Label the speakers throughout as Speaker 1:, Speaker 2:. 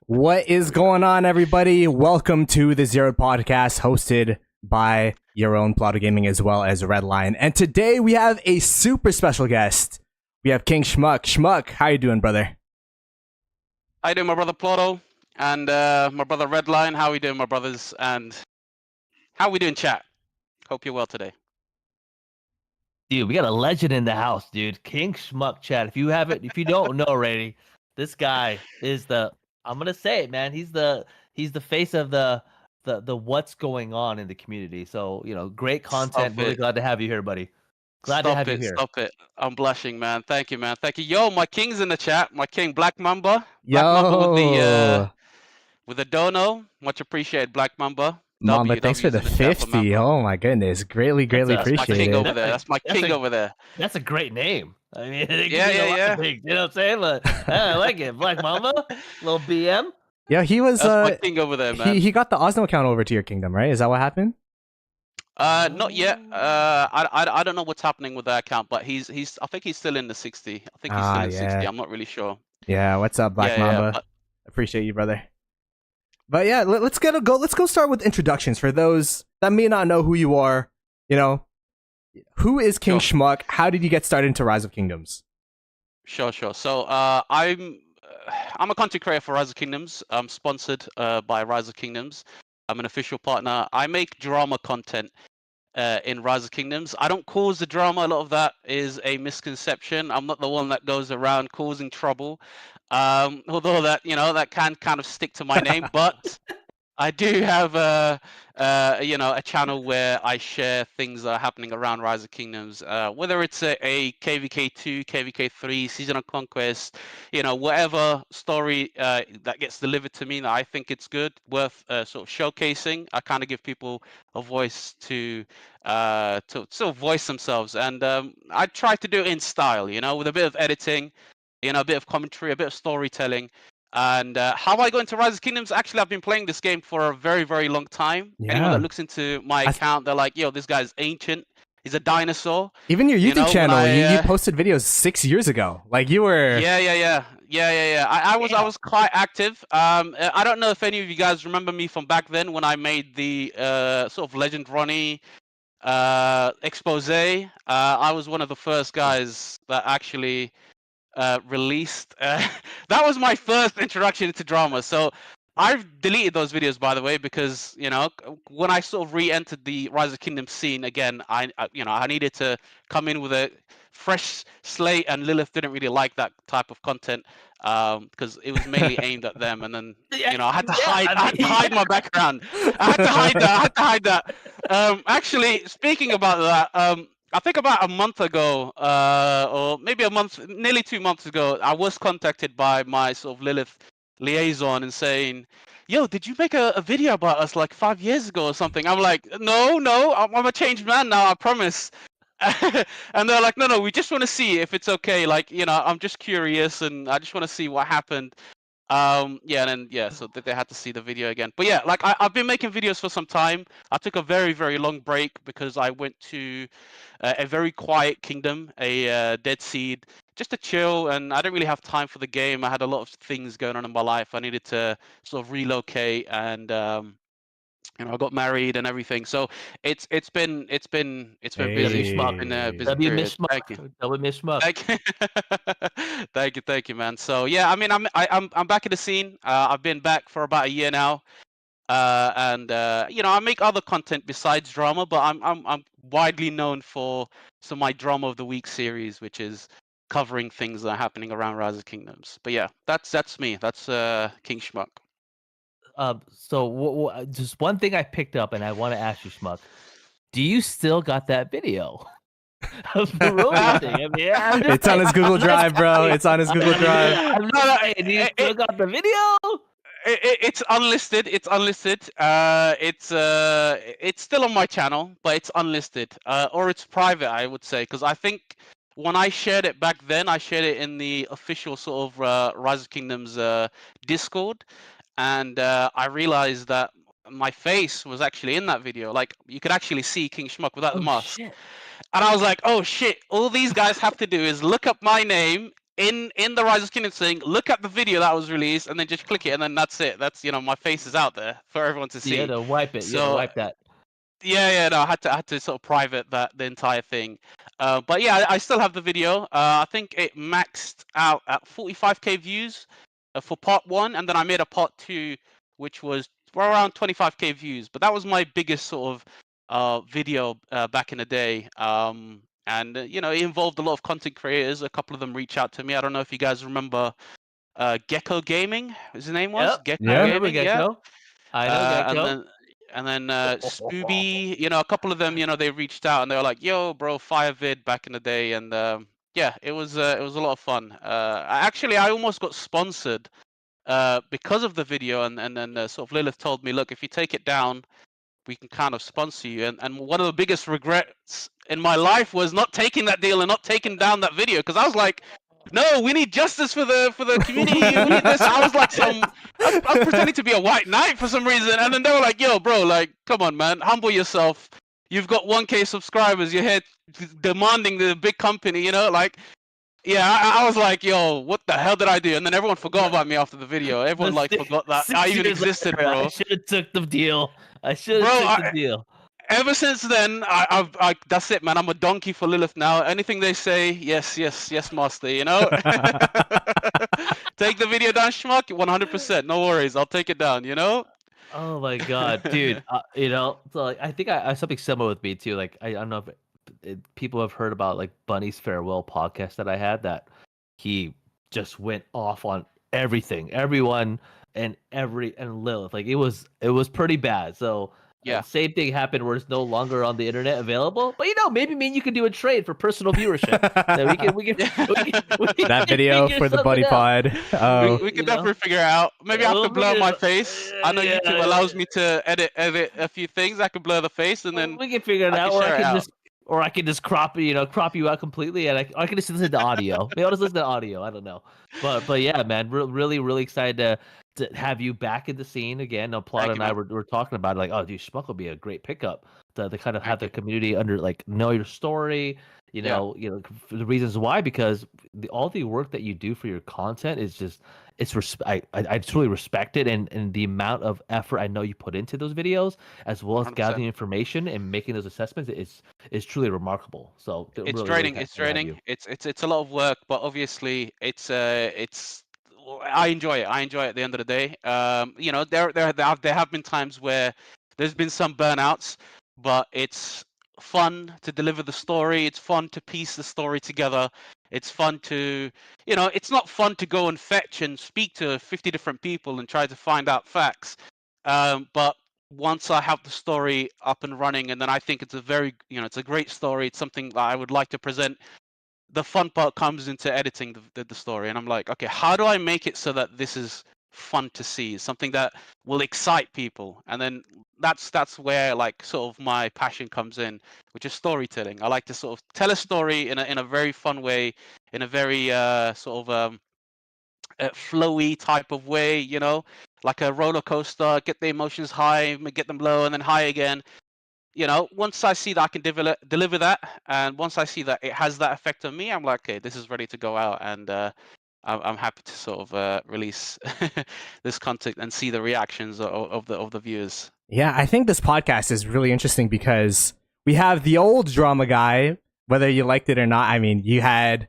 Speaker 1: What is going on, everybody? Welcome to the ZEROED podcast, hosted by your own Ploto Gaming as well as Redline. And today we have a super special guest. We have King Schmuck. Schmuck, how you doing, brother?
Speaker 2: How you doing, my brother Ploto? And my brother Redline, how we doing, my brothers? And how we doing, chat? Hope you're well today.
Speaker 3: Dude, we got a legend in the house, dude. King Schmuck, chat. If you don't know already, this guy is I'm gonna say it, man. He's the face of the what's going on in the community. So, great content. Really glad to have you here, buddy. Glad to have you here.
Speaker 2: Stop it. I'm blushing, man. Thank you, man. Thank you. Yo, my king's in the chat. My king, Black Mamba. Black Mamba with the dono. Much appreciated, Black Mamba.
Speaker 1: Mamba, thanks for the 50. Oh my goodness. Greatly appreciated.
Speaker 2: That's my king over there. That's my king over there.
Speaker 3: That's a great name. I mean,
Speaker 2: yeah.
Speaker 3: You know what I'm saying? But, I like it. Black Mamba, little BM.
Speaker 1: Yeah, he was
Speaker 2: my king over there, man.
Speaker 1: He got the Osno account over to your kingdom, right? Is that what happened?
Speaker 2: Not yet. I don't know what's happening with that account, but I think he's still in the 60. I think he's still in 60. I'm not really sure.
Speaker 1: Yeah, what's up, Black Mamba? Appreciate you, brother. But yeah, let's go start with introductions for those that may not know who you are. You know, who is King Schmuck? How did you get started into Rise of Kingdoms?
Speaker 2: Sure. So I'm a content creator for Rise of Kingdoms. I'm sponsored by Rise of Kingdoms. I'm an official partner. I make drama content in Rise of Kingdoms. I don't cause the drama. A lot of that is a misconception. I'm not the one that goes around causing trouble. Although that can kind of stick to my name, but I do have a channel where I share things that are happening around Rise of Kingdoms, whether it's a KVK2, KVK3, Season of Conquest, whatever story that gets delivered to me that I think it's good, worth sort of showcasing. I kind of give people a voice to sort of voice themselves, and I try to do it in style, with a bit of editing, a bit of commentary, a bit of storytelling. And how I got into Rise of Kingdoms, actually, I've been playing this game for a very, very long time. Yeah. Anyone that looks into my account, they're like, yo, this guy's ancient. He's a dinosaur.
Speaker 1: Even your YouTube channel, you posted videos 6 years ago. Like, you were...
Speaker 2: Yeah. I was quite active. I don't know if any of you guys remember me from back then when I made the sort of Legend Ronnie expose. I was one of the first guys that actually... released. That was my first introduction into drama. So I've deleted those videos, by the way, because when I sort of re-entered the Rise of Kingdom scene again, I needed to come in with a fresh slate, and Lilith didn't really like that type of content because it was mainly aimed at them. And then I had to hide my background. I had to hide that. Actually, speaking about that. I think about a month ago, or maybe nearly 2 months ago, I was contacted by my sort of Lilith liaison and saying, yo, did you make a video about us like 5 years ago or something? I'm like, no, I'm a changed man now, I promise. And they're like, no, we just want to see if it's okay. Like, I'm just curious and I just want to see what happened. So they had to see the video again. But yeah, like I've been making videos for some time. I took a very, very long break because I went to a very quiet kingdom, a dead seed, just to chill, and I didn't really have time for the game. I had a lot of things going on in my life. I needed to sort of relocate, and I got married and everything. So it's been busy. It's been busy period. Thank you. Thank you, man. So yeah, I mean, I'm back in the scene. I've been back for about a year now, and I make other content besides drama, but I'm widely known for some of my Drama of the Week series, which is covering things that are happening around Rise of Kingdoms. But yeah, that's me. That's King Schmuck.
Speaker 3: So just one thing I picked up, and I want to ask you, Schmuck, do you still got that video of the roaming thing? I mean,
Speaker 1: it's on his Google Drive, bro. It's on his Google Drive.
Speaker 3: Do you still got the video?
Speaker 2: It's unlisted. It's still on my channel, but it's unlisted, or it's private, I would say, because I think when I shared it back then, I shared it in the official sort of Rise of Kingdoms Discord. And I realized that my face was actually in that video. Like, you could actually see King Schmuck without the mask. Shit. And I was like, oh shit, all these guys have to do is look up my name in the Rise of Kingdoms thing, look at the video that was released, and then just click it, and then that's it. That's my face is out there for everyone to see.
Speaker 3: You had to wipe it. You had to wipe that.
Speaker 2: Yeah, no, I had to sort of private the entire thing. But yeah, I still have the video. I think it maxed out at 45k views for part 1, and then I made a part 2, which was around 25k views. But that was my biggest sort of video back in the day. And it involved a lot of content creators. A couple of them reached out to me. I don't know if you guys remember Gecko Gaming. His name was Gecko
Speaker 1: Yeah.
Speaker 2: Gaming.
Speaker 3: Gecko. I know Gecko.
Speaker 2: And then Spooby, a couple of them, they reached out and they were like, "Yo, bro, fire vid back in the day," and yeah, it was a lot of fun. I almost got sponsored because of the video, and then sort of Lilith told me, "Look, if you take it down, we can kind of sponsor you." And one of the biggest regrets in my life was not taking that deal and not taking down that video, because I was like, no, we need justice for the community. We need this. I was like I was pretending to be a white knight for some reason, and then they were like, "Yo, bro, like, come on, man, humble yourself. You've got 1k subscribers. You're here demanding the big company, like." Yeah, I was like, "Yo, what the hell did I do?" And then everyone forgot about me after the video. Everyone forgot that I even existed, bro.
Speaker 3: I should have took the deal. I should have took the deal.
Speaker 2: Ever since then, I that's it, man. I'm a donkey for Lilith now. Anything they say, yes, master. Take the video down, schmuck. 100%. No worries. I'll take it down.
Speaker 3: Oh my god, dude. So like, I think I something similar with me too. Like I don't know if people have heard about like Bunny's farewell podcast that I had. That he just went off on everything, everyone, and Lilith. Like it was pretty bad. So. Yeah, same thing happened where it's no longer on the internet available. But maybe me and you can do a trade for personal viewership. we can
Speaker 1: that video for the Buddy Pod.
Speaker 2: We can definitely figure out. Maybe I have to blur my face. I know YouTube allows me to edit a few things. I can blur the face, and then
Speaker 3: we can figure it out. Or I can just crop you out completely, and I can just listen to audio. Maybe I'll just listen to audio. I don't know, but yeah, man, really, really excited to have you back in the scene again. Now, Ploto and I were talking about it, like, oh, dude, Schmuck will be a great pickup to kind of have the community know your story. The reasons why, because all the work that you do for your content is just I truly respect it, and the amount of effort I know you put into those videos, as well as 100%. Gathering information and making those assessments, is truly remarkable. So
Speaker 2: it's really, draining. It's draining. It's a lot of work, but obviously it's I enjoy it. I enjoy it at the end of the day. There have been times where there's been some burnouts, but it's fun to deliver the story. It's fun to piece the story together. It's fun to, it's not fun to go and fetch and speak to 50 different people and try to find out facts. But once I have the story up and running, and then I think it's it's a great story. It's something that I would like to present. The fun part comes into editing the story, and I'm like, okay, how do I make it so that this is fun to see, something that will excite people? And then that's where like sort of my passion comes in, which is storytelling. I like to sort of tell a story in a very fun way, in a very sort of flowy type of way, like a roller coaster. Get the emotions high, get them low, and then high again. Once I see that I can deliver that, and once I see that it has that effect on me, I'm like, okay, this is ready to go out, and I'm happy to sort of release this content and see the reactions of the viewers.
Speaker 1: Yeah, I think this podcast is really interesting because we have the old drama guy, whether you liked it or not. I mean, you had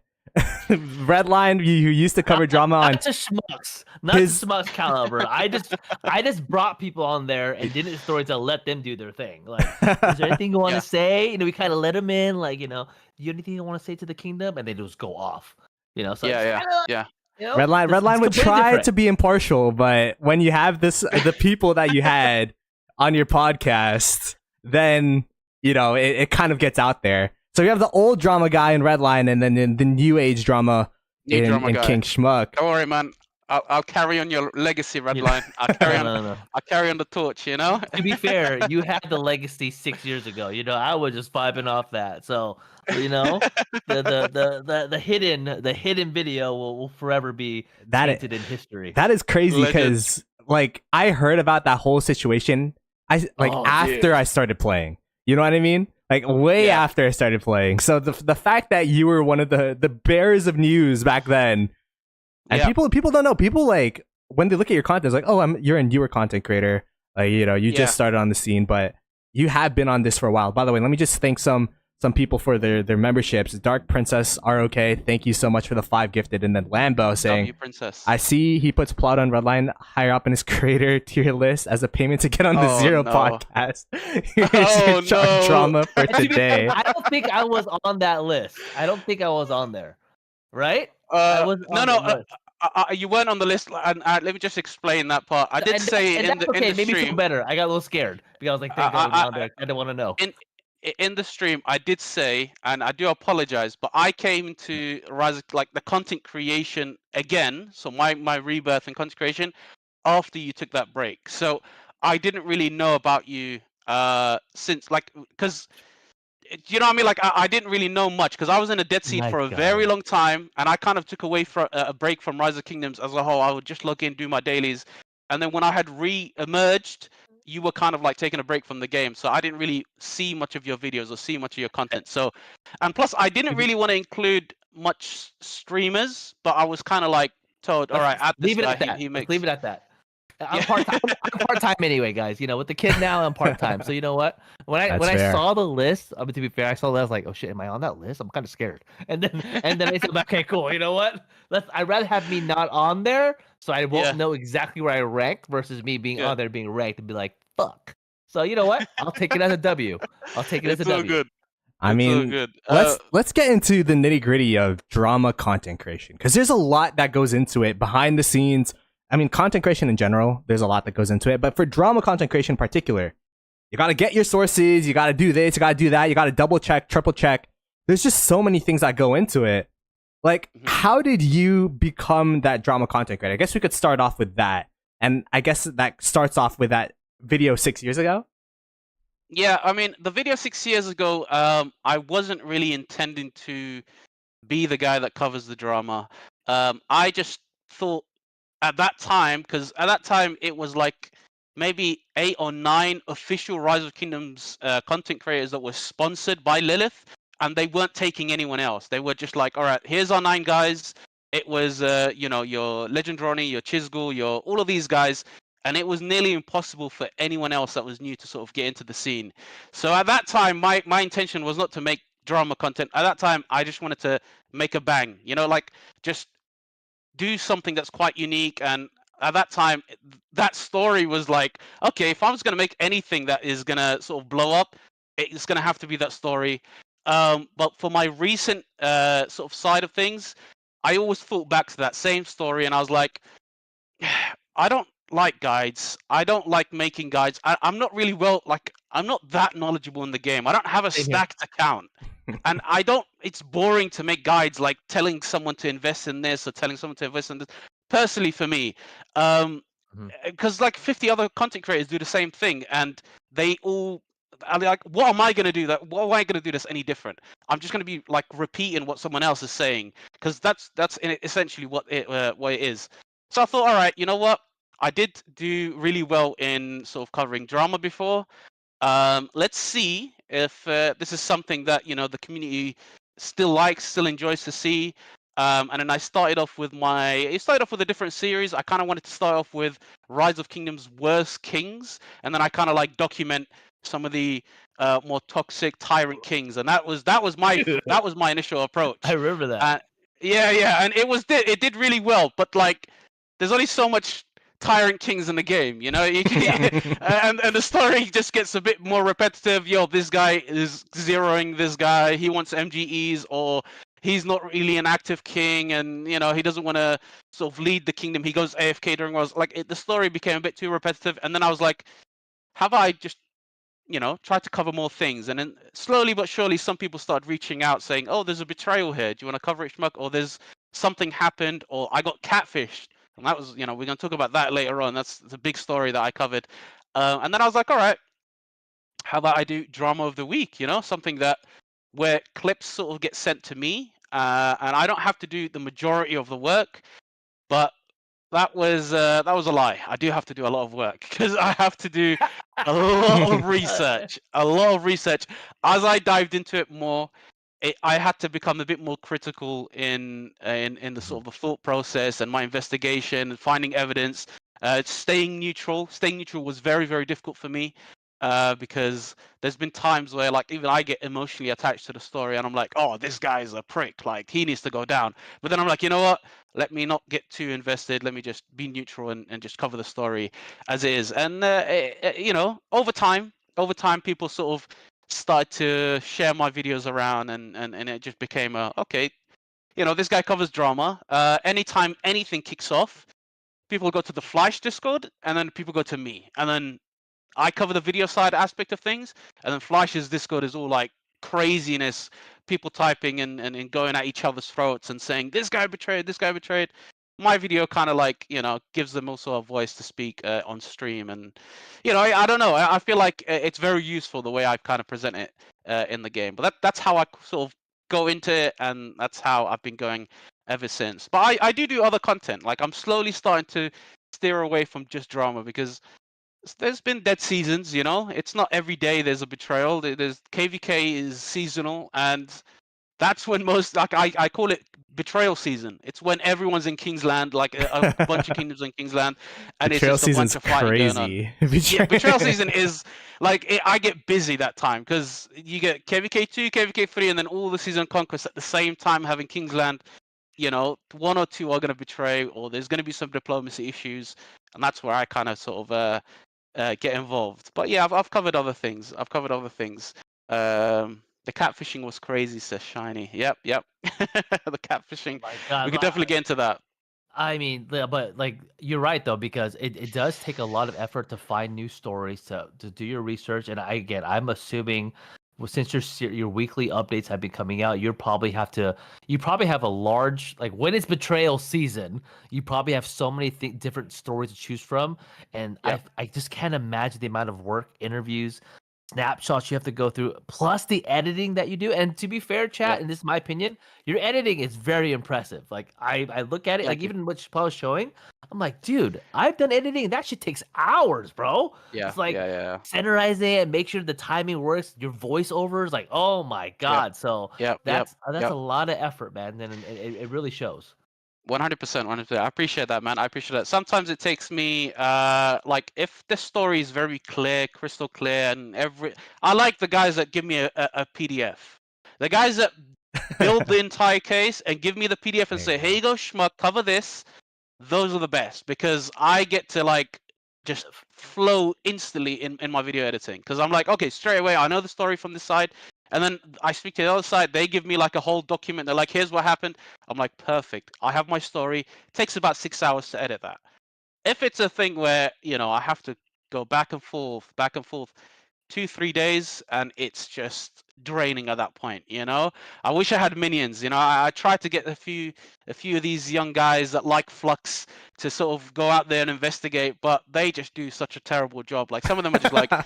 Speaker 1: Redline, you used to cover drama on
Speaker 3: not Schmuck's caliber. I just brought people on there and did a story to let them do their thing. Like, is there anything you want to say? We kind of let them in. Like, you anything you want to say to the kingdom, and they just go off. So
Speaker 2: yeah.
Speaker 1: Redline would try to be impartial, but when you have the people that you had on your podcast, then it kind of gets out there. So you have the old drama guy in Redline, and then the new age drama in King Schmuck.
Speaker 2: Don't worry, man. I'll carry on your legacy, Redline. I'll carry on the torch. To
Speaker 3: be fair, you had the legacy 6 years ago. I was just vibing off that. So the hidden video will forever be painted in history.
Speaker 1: That is crazy because like I heard about that whole situation. After I started playing. You know what I mean? like way after I started playing. So the fact that you were one of the bearers of news back then, and people don't know. People like when they look at your content, it's like, oh, you're a newer content creator. Like, you know, you just started on the scene, but you have been on this for a while. By the way, let me just thank some people for their memberships. Dark Princess ROK, thank you so much for the 5 gifted. And then Lambo saying,
Speaker 2: Princess.
Speaker 1: I see he puts Ploto and Redline higher up in his creator tier list as a payment to get on the Zero podcast. Here's your drama for today.
Speaker 3: I don't think I was on that list. I don't think I was on there. Right?
Speaker 2: You weren't on the list, and let me just explain that part. I did say in the
Speaker 3: stream. Made me feel better. I got a little scared because I was like, I didn't want to know.
Speaker 2: In the stream, I did say, and I do apologize, but I came to Rise, like the content creation again. So my rebirth in content creation after you took that break. So I didn't really know about you since, like, because. You know what I mean? Like, I didn't really know much because I was in a dead seat for a very long time, and I kind of took away for a break from Rise of Kingdoms as a whole. I would just log in, do my dailies, and then when I had re-emerged, you were kind of like taking a break from the game, so I didn't really see much of your videos or see much of your content. So, and plus, I didn't really want to include much streamers, but I was kind of like told, all right, add this guy. He makes.
Speaker 3: Leave it at that. I'm part-time. I'm part-time anyway, guys. You know, with the kid now, I'm part-time. So you know what? When I saw the list, I mean, to be fair, I saw that. I was like, oh shit, am I on that list? I'm kind of scared. And then I said, okay, cool. You know what? I'd rather have me not on there, so I won't know exactly where I rank versus me being on there being ranked and be like, fuck. So you know what? I'll take it as a W. I'll take it as a W.
Speaker 2: Good.
Speaker 1: I mean,
Speaker 2: good.
Speaker 1: Let's get into the nitty gritty of drama content creation, because there's a lot that goes into it behind the scenes. I mean, content creation in general, there's a lot that goes into it. But for drama content creation in particular, you got to get your sources. You got to do this. You got to do that. You got to double check, triple check. There's just so many things that go into it. Like, how did you become that drama content creator? I guess we could start off with that. And I guess that starts off with that video 6 years ago.
Speaker 2: Yeah, I mean, the video 6 years ago, I wasn't really intending to be the guy that covers the drama. I just thought, at that time, because at that time it was like maybe 8 or 9 official Rise of Kingdoms content creators that were sponsored by Lilith, and they weren't taking anyone else. They were just like, all right, here's our 9 guys. It was, your Legend Ronnie, your Chizgul, all of these guys, and it was nearly impossible for anyone else that was new to sort of get into the scene. So at that time, my intention was not to make drama content. At that time, I just wanted to make a bang, like just do something that's quite unique. And at that time, that story was like, okay, if I was going to make anything that is going to sort of blow up, it's going to have to be that story. But for my recent sort of side of things, I always thought back to that same story, and I was like, I don't like guides. I don't like making guides. I'm not really I'm not that knowledgeable in the game. I don't have a stacked account. And it's boring to make guides, like telling someone to invest in this or telling someone to invest in this. Personally, for me, because like 50 other content creators do the same thing, and they all are like, what am I going to do? What am I going to do that's any different? I'm just going to be like repeating what someone else is saying, because that's essentially what it is. So I thought, all right, you know what? I did do really well in sort of covering drama before. Let's see if this is something that the community still enjoys to see. And then I started off with a different series. I kind of wanted to start off with Rise of Kingdoms' worst kings, and then I kind of like document some of the more toxic tyrant kings, and that was my initial approach.
Speaker 3: I remember that.
Speaker 2: And it did really well, but like there's only so much tyrant kings in the game, and the story just gets a bit more repetitive. This guy is zeroing this guy, he wants MGEs, or he's not really an active king, and he doesn't want to sort of lead the kingdom, he goes AFK during wars. The story became a bit too repetitive, and then I was like, have I just try to cover more things? And then slowly but surely some people started reaching out saying, oh, there's a betrayal here, do you want to cover it, Schmuck? Or there's something happened, or I got catfished. And that was, we're going to talk about that later on. That's the big story that I covered. And then I was like, all right, how about I do drama of the week? Something where clips sort of get sent to me, and I don't have to do the majority of the work, but That was a lie. I do have to do a lot of work because I have to do a lot of research. A lot of research. As I dived into it more, I had to become a bit more critical in the sort of the thought process and my investigation and finding evidence. Staying neutral. Staying neutral was very, very difficult for me because there's been times where like even I get emotionally attached to the story and I'm like, oh, this guy's a prick. Like he needs to go down. But then I'm like, you know what? Let me not get too invested. Let me just be neutral and just cover the story as it is. And you know, over time, people sort of started to share my videos around, and it just became a okay. You know, this guy covers drama. Anytime anything kicks off, people go to the Fleisch Discord, and then people go to me, and then I cover the video side aspect of things, and then Fleisch's Discord is all like craziness, people typing and going at each other's throats and saying this guy betrayed, this guy betrayed. My video kind of like gives them also a voice to speak on stream, and I don't know. I feel like it's very useful the way I kind of present it in the game. But that's how I sort of go into it, and that's how I've been going ever since. But I do other content. Like I'm slowly starting to steer away from just drama because there's been dead seasons, it's not every day there's a betrayal. There's KVK is seasonal, and that's when most like I call it betrayal season. It's when everyone's in Kingsland, like a bunch of kingdoms in Kingsland, and it's
Speaker 1: Betrayal
Speaker 2: just a bunch
Speaker 1: season's
Speaker 2: of fighting going on.
Speaker 1: crazy.
Speaker 2: Yeah, betrayal season is like I get busy that time because you get KVK2, KVK3, and then all the season conquests at the same time having Kingsland. One or two are going to betray, or there's going to be some diplomacy issues, and that's where I kind of sort of get involved. But yeah, I've covered other things. The catfishing was crazy, says Shiny. Yep. The catfishing.
Speaker 3: My God,
Speaker 2: We could definitely get into that.
Speaker 3: I mean, but like you're right though, because it does take a lot of effort to find new stories to do your research. And I'm assuming, well, since your weekly updates have been coming out, you probably have a large, like when it's betrayal season, you probably have so many different stories to choose from. And
Speaker 2: Yep.
Speaker 3: I just can't imagine the amount of work, interviews, snapshots you have to go through, plus the editing that you do. And to be fair, chat,
Speaker 2: Yep.
Speaker 3: and this is my opinion, your editing is very impressive. Like I look at it,
Speaker 2: Thank
Speaker 3: like
Speaker 2: you.
Speaker 3: even what Chappelle was showing, I'm like, dude, I've done editing. That shit takes hours, bro.
Speaker 2: Yeah.
Speaker 3: It's like
Speaker 2: Yeah.
Speaker 3: centerizing it, make sure the timing works. Your voiceovers, like, oh my god. So
Speaker 2: Yep.
Speaker 3: that's
Speaker 2: Yep.
Speaker 3: a lot of effort, man. And it really shows.
Speaker 2: 100%, 100%. I appreciate that, man. I appreciate that. Sometimes it takes me, like, if the story is very clear, crystal clear, and I like the guys that give me a PDF. The guys that build the entire case and give me the PDF and say, "Here you go, schmuck, cover this." Those are the best because I get to like just flow instantly in my video editing because I'm like, okay, straight away I know the story from this side, and then I speak to the other side. They give me like a whole document. They're like, here's what happened. I'm like, perfect. I have my story. It takes about 6 hours to edit that. If it's a thing where I have to go back and forth 2-3 days, and it's just draining at that point. I wish I had minions. I tried to get a few of these young guys that like Flux to sort of go out there and investigate, but they just do such a terrible job. Like some of them are just like I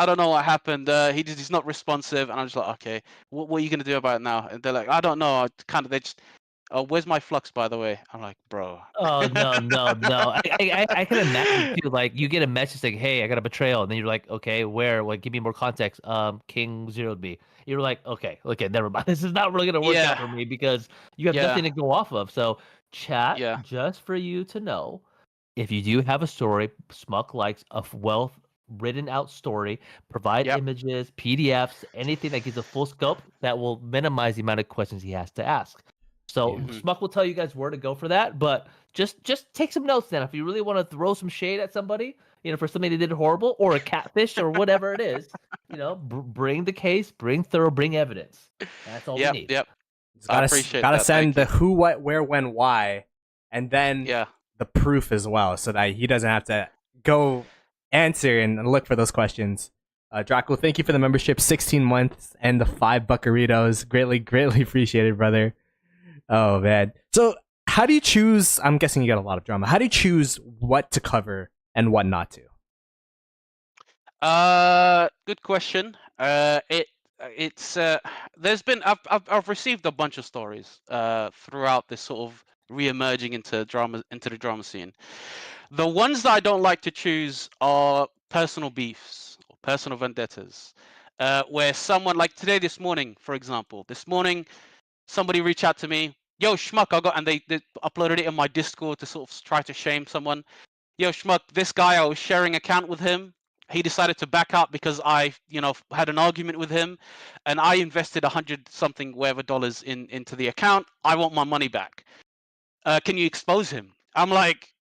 Speaker 2: don't know what happened. He's not responsive, and I'm just like, okay, what are you gonna do about it now? And they're like, I don't know. They just, oh, where's my Flux, by the way? I'm like, bro.
Speaker 3: Oh no! I can imagine too. Like you get a message like, "Hey, I got a betrayal," and then you're like, "Okay, where? Like, give me more context." King zeroed me. You're like, "Okay, never mind. This is not really gonna work out for me because you have nothing to go off of." So, chat, just for you to know, if you do have a story, Smuck likes a well written out story. Provide images, PDFs, anything that gives a full scope that will minimize the amount of questions he has to ask. So Smuck will tell you guys where to go for that, but just take some notes then. If you really want to throw some shade at somebody, for something they did horrible or a catfish or whatever it is, bring the case, bring evidence. That's all we need.
Speaker 2: Yep.
Speaker 1: I appreciate gotta send the who, what, where, when, why, and then the proof as well, so that he doesn't have to go answer and look for those questions. Draco, thank you for the membership, 16 months, and the 5 buccaritos. Greatly appreciated, brother. Oh man. So how do you choose? I'm guessing you got a lot of drama. How do you choose what to cover and what not
Speaker 2: to? Good question. It's there's been I've received a bunch of stories throughout this sort of re-emerging into the drama scene. The ones that I don't like to choose are personal beefs or personal vendettas, where someone, like this morning, for example, somebody reached out to me, yo schmuck, and they uploaded it in my Discord to sort of try to shame someone. Yo schmuck, this guy, I was sharing account with him. He decided to back out because I, had an argument with him, and I invested 100 something whatever dollars into the account. I want my money back. Can you expose him? I'm like,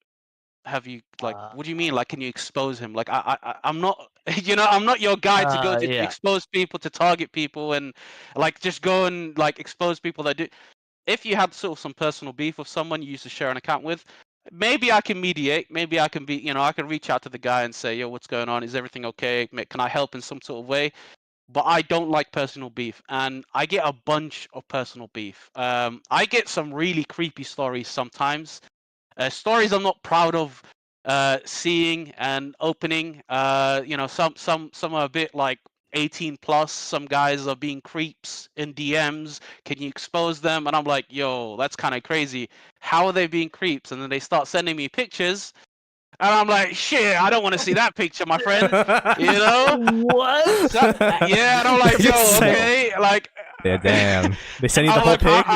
Speaker 2: have you, like, what do you mean? Like, can you expose him? Like, I'm not, I'm not your guy to go to
Speaker 3: Yeah.
Speaker 2: expose people, to target people, and like just go and like expose people that do. If you had sort of some personal beef with someone you used to share an account with, maybe I can mediate. Maybe I can be, I can reach out to the guy and say, yo, what's going on? Is everything okay? Can I help in some sort of way? But I don't like personal beef, and I get a bunch of personal beef. I get some really creepy stories sometimes. Stories I'm not proud of seeing and opening. Some are a bit like 18 plus. Some guys are being creeps in DMs. Can you expose them? And I'm like, yo, that's kind of crazy. How are they being creeps? And then they start sending me pictures, and I'm like, shit, I don't want to see that picture, my friend.
Speaker 3: What?
Speaker 2: Yeah, and I'm like, yo, okay, like,
Speaker 1: yeah, damn. They send you the
Speaker 2: I'm
Speaker 1: whole
Speaker 2: like,
Speaker 1: pic.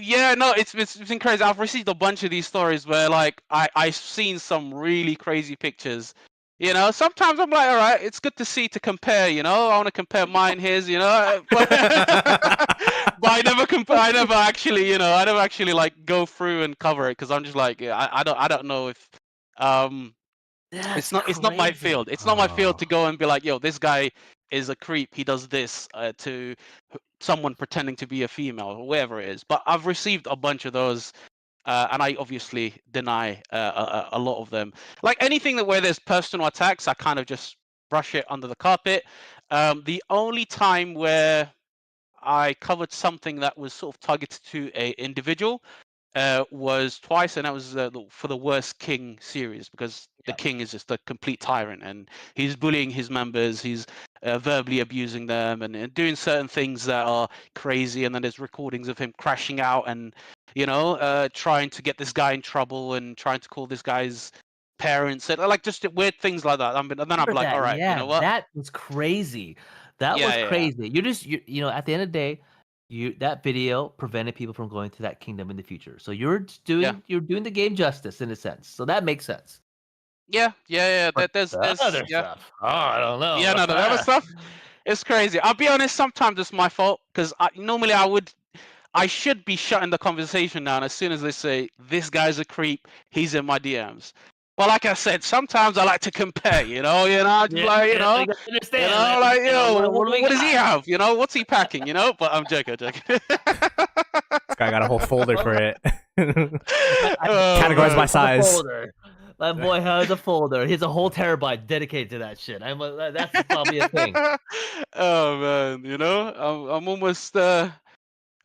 Speaker 2: yeah, no, it's been crazy. I've received a bunch of these stories where like I've seen some really crazy pictures. Sometimes I'm like, all right, it's good to see, to compare. I want to compare mine, his. But I never compare. I never actually like go through and cover it, because I'm just like, yeah, I don't know if
Speaker 3: That's
Speaker 2: it's not my
Speaker 3: crazy.
Speaker 2: field. It's not my field to go and be like, yo, this guy is a creep. He does this to someone pretending to be a female or whatever it is. But I've received a bunch of those, and I obviously deny a lot of them. Like anything where there's personal attacks, I kind of just brush it under the carpet. The only time where I covered something that was sort of targeted to a individual was twice, and that was for the Worst King series, because the king is just a complete tyrant, and he's bullying his members, he's verbally abusing them, and doing certain things that are crazy. And then there's recordings of him crashing out and trying to get this guy in trouble, and trying to call this guy's parents, and like just weird things like that. And then I'm like, all right, you know what?
Speaker 3: That was crazy. That was crazy. At the end of the day, that video prevented people from going to that kingdom in the future. So you're doing the game justice in a sense. So that makes sense.
Speaker 2: Yeah. There's
Speaker 3: other stuff. Oh, I don't know.
Speaker 2: Yeah, no, the other stuff. It's crazy. I'll be honest. Sometimes it's my fault, because normally I should be shutting the conversation down as soon as they say this guy's a creep. He's in my DMs. But like I said, sometimes I like to compare.
Speaker 3: Understand.
Speaker 2: Like, what does he have? What's he packing? But I'm joking.
Speaker 1: This guy got a whole folder for it. Categorized by size.
Speaker 3: My boy has a folder. He has a whole terabyte dedicated to that shit. That's probably a thing.
Speaker 2: Oh man, I'm almost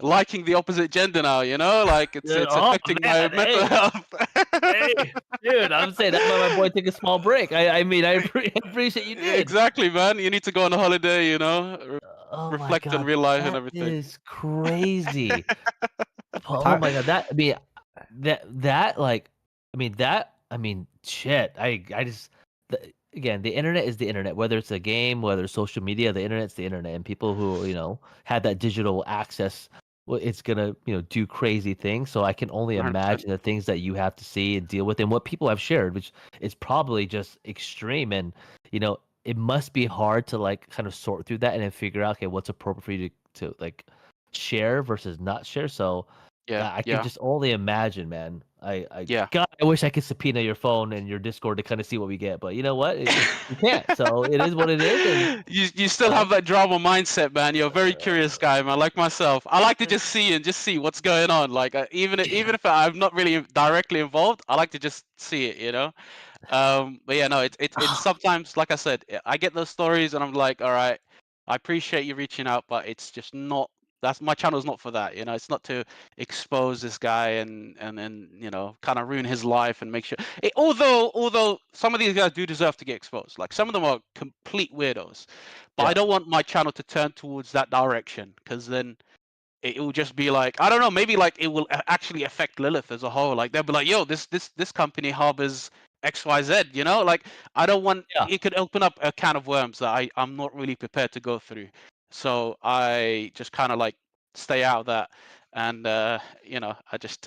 Speaker 2: liking the opposite gender now. Like it's affecting my mental health.
Speaker 3: Hey, dude, I'm saying that's why my boy took a small break. I appreciate you did.
Speaker 2: Exactly, man. You need to go on a holiday. Reflect on real life and everything.
Speaker 3: That is crazy. Oh my god, shit. Again, the internet is the internet. Whether it's a game, whether it's social media, the internet's the internet, and people who have that digital access, it's gonna do crazy things. So I can only
Speaker 2: 100%.
Speaker 3: imagine the things that you have to see and deal with, and what people have shared, which is probably just extreme. And it must be hard to like kind of sort through that and then figure out, okay, what's appropriate for you to like share versus not share. So I can just only imagine, man. God, I wish I could subpoena your phone and your Discord to kind of see what we get, but you know what? You can't. So it is what it is. And,
Speaker 2: you still have that drama mindset, man. You're a very curious guy, man. Like myself, I like to just see what's going on. Like even if I'm not really directly involved, I like to just see it. But yeah, no, it's sometimes, like I said, I get those stories and I'm like, all right, I appreciate you reaching out, but it's just not. That's my channel's not for that. It's not to expose this guy and kind of ruin his life and make sure. Although some of these guys do deserve to get exposed. Like some of them are complete weirdos, but I don't want my channel to turn towards that direction, because then it will just be like, I don't know, maybe like it will actually affect Lilith as a whole. Like they'll be like, yo, this company harbors XYZ, you know? Like I don't want it could open up a can of worms that I'm not really prepared to go through. So I just kind of like stay out of that. And you know, I just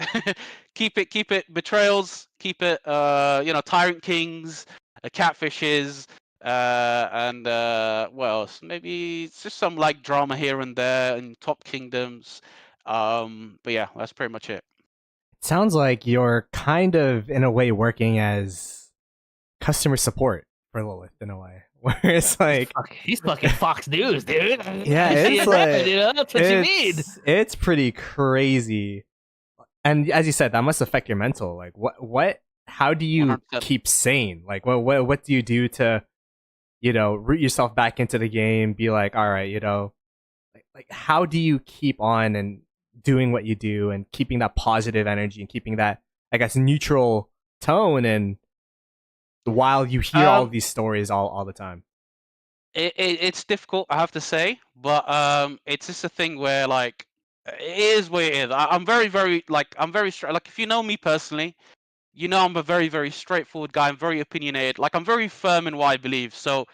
Speaker 2: keep it betrayals, keep it you know, Tyrant Kings, catfishes, and what else? Maybe it's just some like drama here and there in top kingdoms. But yeah, that's pretty much it.
Speaker 1: It sounds like you're kind of in a way working as customer support for Lilith in a way, where it's like
Speaker 3: he's fucking Fox News, dude.
Speaker 1: Yeah, it's like,
Speaker 3: you know? That's what you need.
Speaker 1: It's pretty crazy, and as you said, that must affect your mental. Like, what? How do you
Speaker 2: 100%.
Speaker 1: keep sane? Like, what do you do to, you know, root yourself back into the game? Be like, all right, you know, like how do you keep on and doing what you do and keeping that positive energy and keeping that, I guess, neutral tone and while you hear all of these stories all the time?
Speaker 2: It's difficult, I have to say, but it's just a thing where like it is what it is. I'm very like I'm very straight. Like if you know me personally, you know I'm a very straightforward guy. I'm very opinionated. Like I'm very firm in what I believe. So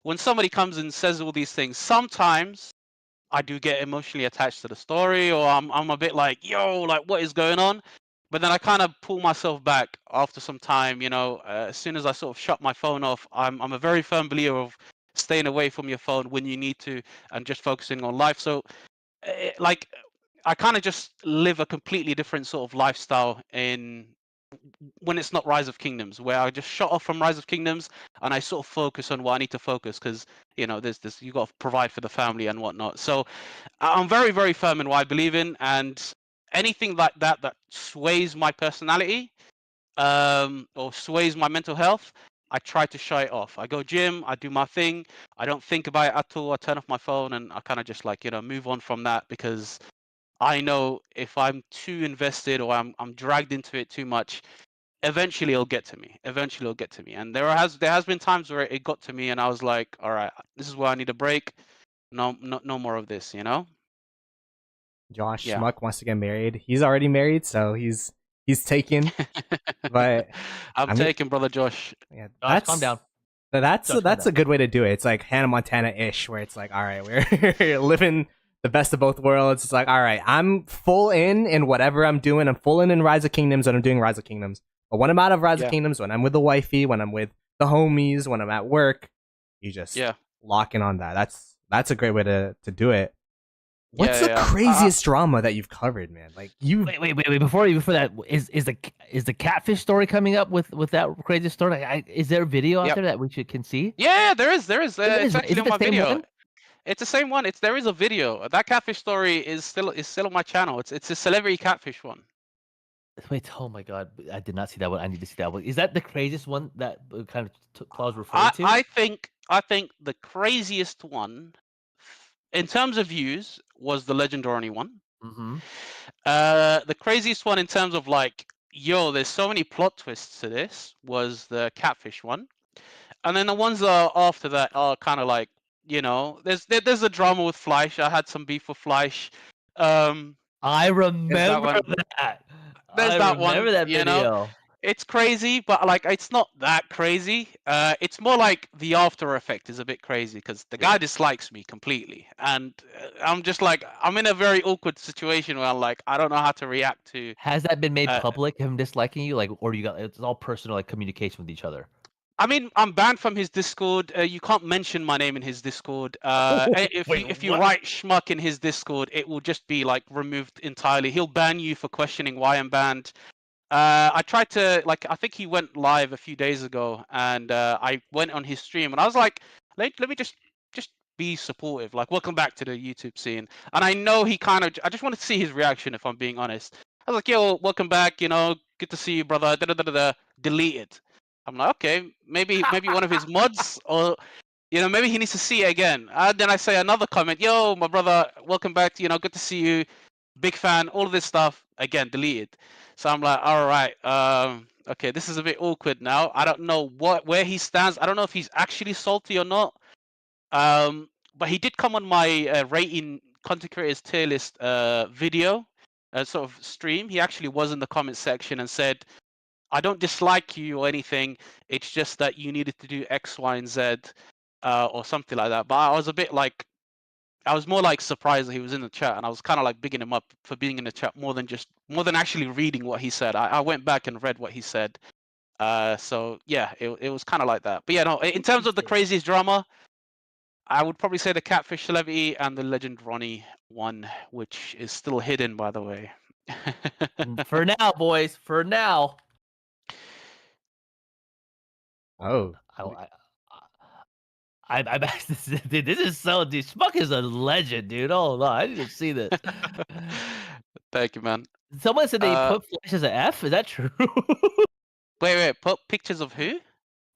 Speaker 2: when somebody comes and says all these things, sometimes I do get emotionally attached to the story, or I'm a bit like, yo, like what is going on? But then I kind of pull myself back after some time. You know, as soon as I sort of shut my phone off, I'm a very firm believer of staying away from your phone when you need to and just focusing on life. So, like, I kind of just live a completely different sort of lifestyle in when it's not Rise of Kingdoms, where I just shut off from Rise of Kingdoms and I sort of focus on what I need to focus because you know there's this you got to provide for the family and whatnot. So I'm very firm in what I believe in, and anything like that sways my personality or sways my mental health, I try to shy it off. I go gym, I do my thing, I don't think about it at all. I turn off my phone and I kind of just like, you know, move on from that because I know if I'm too invested or I'm dragged into it too much, eventually it'll get to me. Eventually it'll get to me. And there has been times where it got to me and I was like, all right, this is where I need a break. No more of this, you know?
Speaker 1: Josh
Speaker 2: Yeah.
Speaker 1: Schmuck wants to get married. He's already married, so he's taken. But
Speaker 2: I'm taking brother Josh.
Speaker 1: Yeah,
Speaker 3: Josh, calm down.
Speaker 1: That's a good way to do it. It's like Hannah Montana-ish, where it's like, all right, we're living the best of both worlds. It's like, all right, I'm full in whatever I'm doing. I'm full in Rise of Kingdoms when I'm doing Rise of Kingdoms. But when I'm out of Rise of Kingdoms, when I'm with the wifey, when I'm with the homies, when I'm at work, you just lock in on that. That's a great way to do it. What's the craziest drama that you've covered, man? Like you
Speaker 3: wait. Before that, is the catfish story coming up with that crazy story? Is there a video out there that we can see?
Speaker 2: Yeah, there is. It's actually on my video.
Speaker 3: One?
Speaker 2: It's the same one. There is a video. That catfish story is still on my channel. It's a celebrity catfish one.
Speaker 3: Wait, oh my god, I did not see that one. I need to see that one. Is that the craziest one that kind of Claus referring to?
Speaker 2: I think the craziest one, in terms of views, was the Legendary one.
Speaker 3: Mm-hmm.
Speaker 2: The craziest one in terms of like, yo, there's so many plot twists to this, was the catfish one. And then the ones that are after that are kind of like, you know, there's a drama with Fleisch. I had some beef with Fleisch.
Speaker 3: I remember that.
Speaker 2: There's that one.
Speaker 3: Remember that video.
Speaker 2: You know, it's crazy, but like it's not that crazy. It's more like the after effect is a bit crazy because the guy dislikes me completely, and I'm just like I'm in a very awkward situation where I'm like I don't know how to react to.
Speaker 3: Has that been made public? Him disliking you, like, or you got it's all personal, like communication with each other?
Speaker 2: I mean, I'm banned from his Discord. You can't mention my name in his Discord. If you write Schmuck in his Discord, it will just be like removed entirely. He'll ban you for questioning why I'm banned. I tried to I think he went live a few days ago, and I went on his stream, and I was like, let me just be supportive. Like, welcome back to the YouTube scene. And I know he I just wanted to see his reaction, if I'm being honest. I was like, yo, welcome back. You know, good to see you, brother. Deleted. I'm like, okay, maybe one of his mods, or you know, maybe he needs to see it again. Then I say another comment, yo, my brother, welcome back. You know, good to see you, big fan. All of this stuff again, deleted. So I'm like, all right, okay, this is a bit awkward now. I don't know where he stands. I don't know if he's actually salty or not. But he did come on my rating content creators tier list video, sort of stream, he actually was in the comment section and said, I don't dislike you or anything. It's just that you needed to do X, Y, and Z, or something like that. But I was a bit like, I was more like surprised that he was in the chat, and I was kind of like bigging him up for being in the chat more than actually reading what he said. I went back and read what he said. So yeah, it was kind of like that. But yeah, no, in terms of the craziest drama, I would probably say the Catfish Celebrity and the Legend Ronnie one, which is still hidden, by the way.
Speaker 3: For now, boys. For now.
Speaker 1: Oh.
Speaker 3: Dude, this is so. Dude, Schmuck is a legend, dude. Oh no, I need to see this.
Speaker 2: Thank you, man.
Speaker 3: Someone said they put Flash as an F. Is that true?
Speaker 2: Wait. Put pictures of who?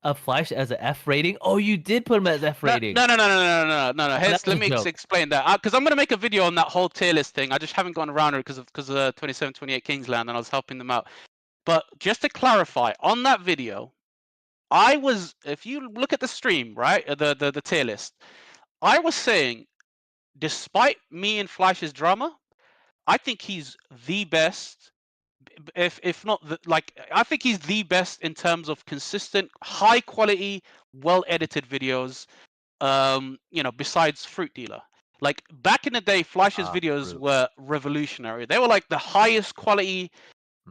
Speaker 3: Of Flash as an F rating. Oh, you did put him as F rating.
Speaker 2: No. Let me explain that. Because I'm gonna make a video on that whole tier list thing. I just haven't gone around it because of 27, 28 Kingsland, and I was helping them out. But just to clarify, on that video, I was, if you look at the stream, right, the tier list, I was saying, despite me and Flash's drama, I think he's the best. If not I think he's the best in terms of consistent, high quality, well edited videos. Besides Fruit Dealer. Like back in the day, Flash's videos were revolutionary. They were like the highest quality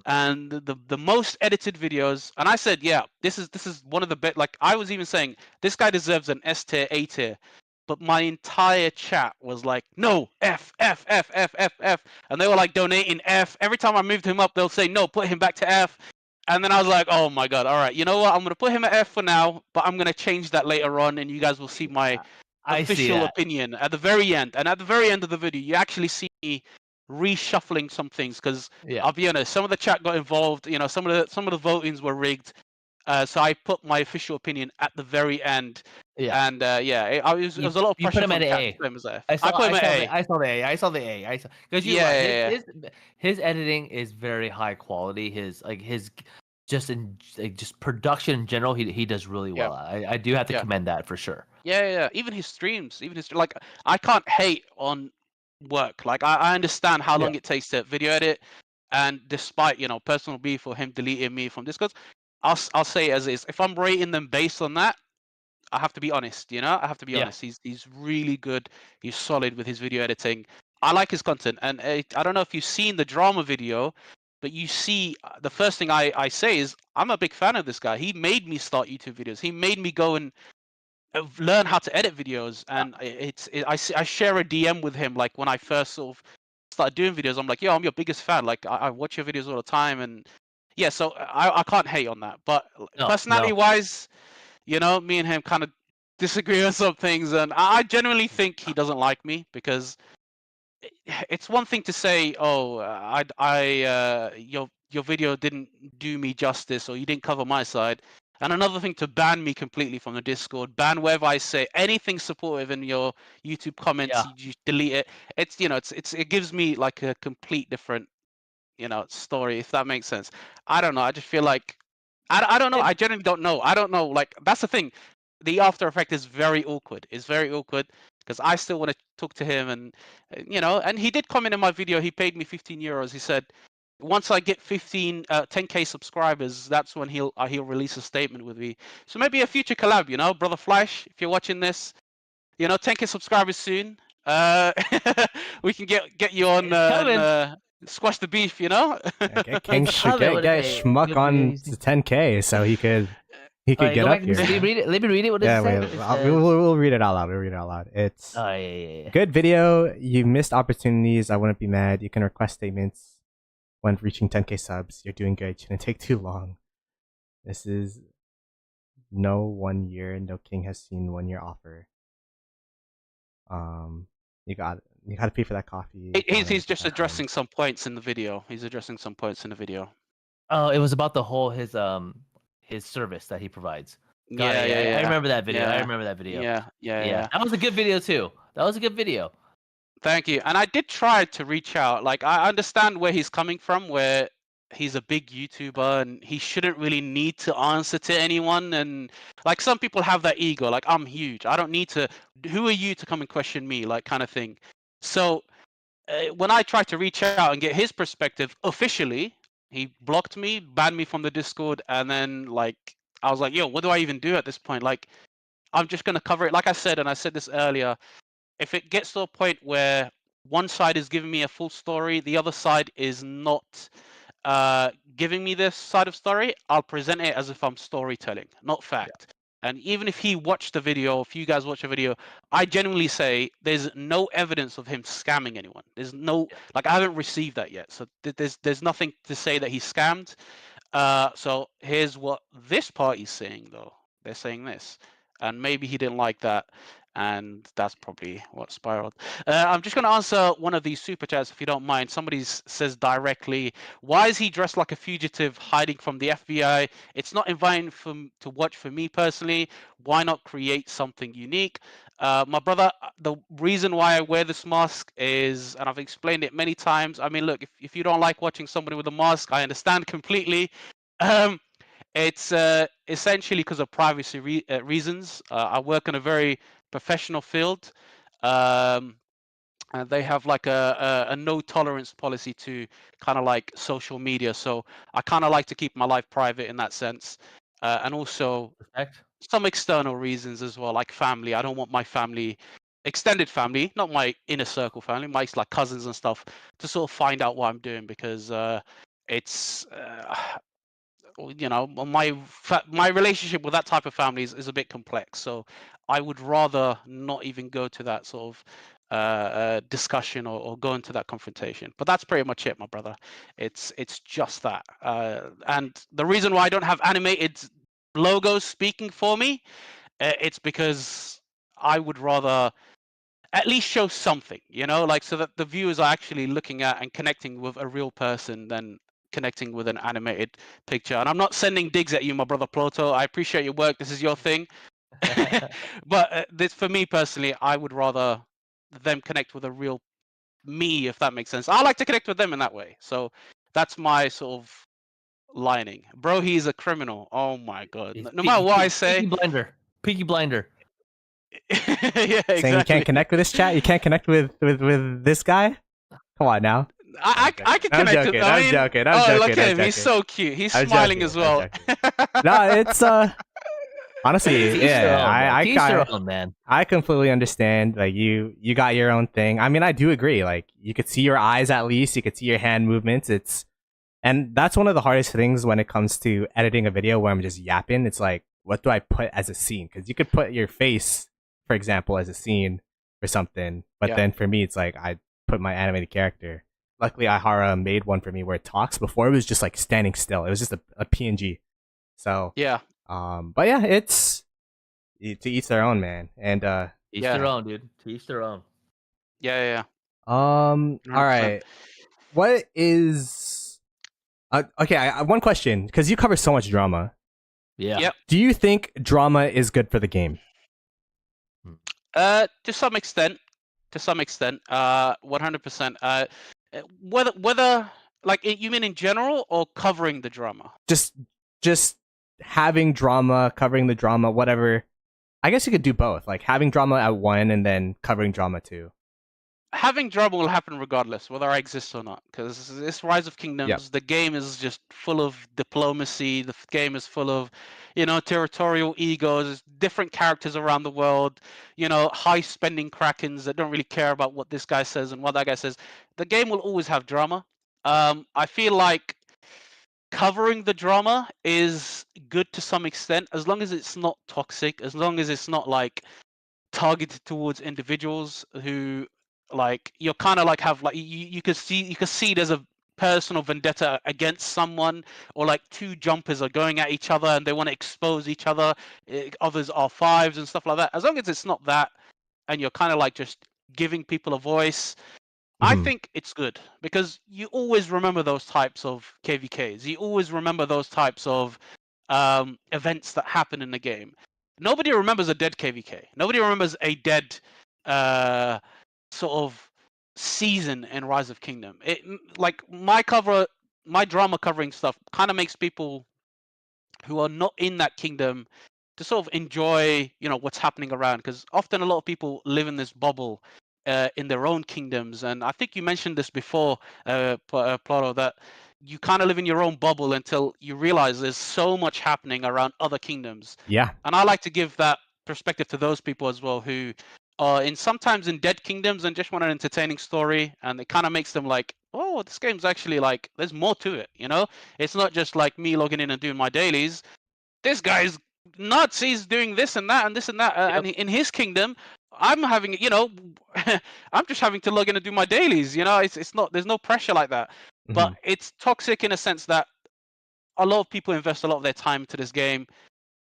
Speaker 2: and the most edited videos. And I said, yeah, this is one of the best. Like I was even saying, this guy deserves an S tier, A tier. But my entire chat was like, no, F, F, F, F, F, F. And they were like donating F. Every time I moved him up, they'll say, no, put him back to F. And then I was like, oh my God, all right, you know what? I'm going to put him at F for now, but I'm going to change that later on. And you guys will see my official opinion at the very end. And at the very end of the video, you actually see me reshuffling some things because I'll be honest, some of the chat got involved. Some of the votings were rigged. So I put my official opinion at the very end. Yeah. And it was a lot of pressure.
Speaker 3: You put him at A.
Speaker 2: I put him at A.
Speaker 3: I saw the A. Because his editing is very high quality. His just production in general, he does really well. I do have to commend that for sure.
Speaker 2: Yeah. Even his streams, like I can't hate on work. Like I understand how long it takes to video edit, and despite personal beef or him deleting me from Discord, I'll say it as is. If I'm rating them based on that, I have to be honest. I have to be honest. He's really good. He's solid with his video editing. I like his content, and I don't know if you've seen the drama video, but you see the first thing I say is I'm a big fan of this guy. He made me start YouTube videos. He made me go and learn how to edit videos, and I share a DM with him like when I first sort of started doing videos. I'm like, yo, I'm your biggest fan. Like I watch your videos all the time, and yeah, so I can't hate on that. But personality wise, me and him kind of disagree on some things, and I genuinely think he doesn't like me because it's one thing to say, oh, your video didn't do me justice, or you didn't cover my side. And another thing to ban me completely from the Discord, ban wherever I say anything supportive in your YouTube comments, you delete it. It's it gives me like a complete different story, if that makes sense. I don't know. I just feel like I don't know. I genuinely don't know. I don't know. Like that's the thing. The after effect is very awkward. It's very awkward because I still want to talk to him, and and he did comment in my video. He paid me 15 euros. He said, once I get 10k subscribers, that's when he'll release a statement with me. So maybe a future collab, brother Flash, if you're watching this, 10k subscribers soon. We can get you on and squash the beef,
Speaker 1: Get King get Schmuck on to 10k so he could get up here.
Speaker 3: Let me read it. What does it say?
Speaker 1: We'll read it out loud. It's good video. You missed opportunities. I wouldn't be mad. You can request statements when reaching 10k subs. You're doing good. Shouldn't take too long. This is no 1 year. No king has seen 1 year offer. You got to pay for that coffee.
Speaker 2: He's just addressing some points in the video.
Speaker 3: Oh, it was about the whole his service that he provides. I remember that video. Yeah. That was a good video too. Thank
Speaker 2: you. And I did try to reach out. Like I understand where he's coming from, where he's a big YouTuber and he shouldn't really need to answer to anyone. And like some people have that ego, like I'm huge. I don't need to. Who are you to come and question me? Like kind of thing. So when I tried to reach out and get his perspective officially, he blocked me, banned me from the Discord, and then like I was like, yo, what do I even do at this point? Like, I'm just gonna cover it. Like I said, and I said this earlier, if it gets to a point where one side is giving me a full story, the other side is not giving me this side of story, I'll present it as if I'm storytelling, not fact. And even if he watched the video, if you guys watch the video, I genuinely say there's no evidence of him scamming anyone. There's no, like, I haven't received that yet. So there's nothing to say that he scammed. So here's what this party's saying, though. They're saying this, and maybe he didn't like that, and that's probably what spiraled. I'm just going to answer one of these super chats, if you don't mind. Somebody says directly, why is he dressed like a fugitive hiding from the FBI? It's not inviting to watch for me personally. Why not create something unique? My brother, the reason why I wear this mask is, and I've explained it many times. I mean, look, if you don't like watching somebody with a mask, I understand completely. It's essentially because of privacy reasons. I work in a very professional field, and they have like a no tolerance policy to kind of like social media. So I kind of like to keep my life private in that sense, and also some external reasons as well, like family. I don't want my family, extended family, not my inner circle family, my like cousins and stuff, to sort of find out what I'm doing, because it's you know, my relationship with that type of family is a bit complex. So I would rather not even go to that sort of discussion, or go into that confrontation. But that's pretty much it, my brother. It's just that. And the reason why I don't have animated logos speaking for me, it's because I would rather at least show something, you know, like, so that the viewers are actually looking at and connecting with a real person than connecting with an animated picture. And I'm not sending digs at you, my brother Ploto. I appreciate your work. This is your thing. But this, for me personally, I would rather them connect with a real me, if that makes sense. I like to connect with them in that way. So that's my sort of lining. Bro, he's a criminal. Oh my god. No matter what I say.
Speaker 3: Peaky Blinder.
Speaker 2: Yeah, exactly.
Speaker 1: Saying you can't connect with this chat? You can't connect with this guy? Come on now.
Speaker 2: I can connect with him.
Speaker 1: I'm joking. I'm joking.
Speaker 2: Look at him. He's so cute. He's smiling as well.
Speaker 1: No, it's honestly, yeah. I completely understand. Like you got your own thing. I mean, I do agree. Like you could see your eyes at least. You could see your hand movements. And that's one of the hardest things when it comes to editing a video where I'm just yapping. It's like, what do I put as a scene? Because you could put your face, for example, as a scene or something. But then for me, it's like I put my animated character. Luckily, Ihara made one for me where it talks. Before, it was just like standing still. It was just a PNG. So
Speaker 2: yeah.
Speaker 1: But yeah, it's to each their own, man. And
Speaker 3: each their own, dude. To each their own.
Speaker 2: Yeah.
Speaker 1: All right. What is okay? One question, because you cover so much drama.
Speaker 3: Yeah.
Speaker 2: Yep.
Speaker 1: Do you think drama is good for the game?
Speaker 2: To some extent. 100%. Whether like, you mean in general or covering the drama?
Speaker 1: Just having drama, covering the drama, whatever. I guess you could do both, like having drama at one and then covering drama too.
Speaker 2: Having drama will happen regardless, whether I exist or not, because this Rise of Kingdoms, the game is just full of diplomacy. The game is full of, you know, territorial egos, different characters around the world, you know, high spending krakens that don't really care about what this guy says and what that guy says. The game will always have drama. I feel like covering the drama is good to some extent, as long as it's not toxic, as long as it's not like targeted towards individuals who, like, you're kind of like have like you could see there's a personal vendetta against someone, or like two jumpers are going at each other and they want to expose each other, others are fives and stuff like that. As long as it's not that, and you're kind of like just giving people a voice, I think it's good, because you always remember those types of KVKs. You always remember those types of events that happen in the game. Nobody remembers a dead KVK. Nobody remembers a dead sort of season in Rise of Kingdom. Like my drama covering stuff kind of makes people who are not in that kingdom to sort of enjoy, you know, what's happening around, because often a lot of people live in this bubble in their own kingdoms. And I think you mentioned this before, Ploto, that you kind of live in your own bubble until you realize there's so much happening around other kingdoms.
Speaker 1: Yeah.
Speaker 2: And I like to give that perspective to those people as well who are sometimes in dead kingdoms and just want an entertaining story, and it kind of makes them like, oh, this game's actually like, there's more to it, you know? It's not just like me logging in and doing my dailies. This guy's nuts. He's doing this and that and this and that. And in his kingdom, I'm having, I'm just having to log in and do my dailies. It's not, there's no pressure like that. But it's toxic in a sense that a lot of people invest a lot of their time into this game.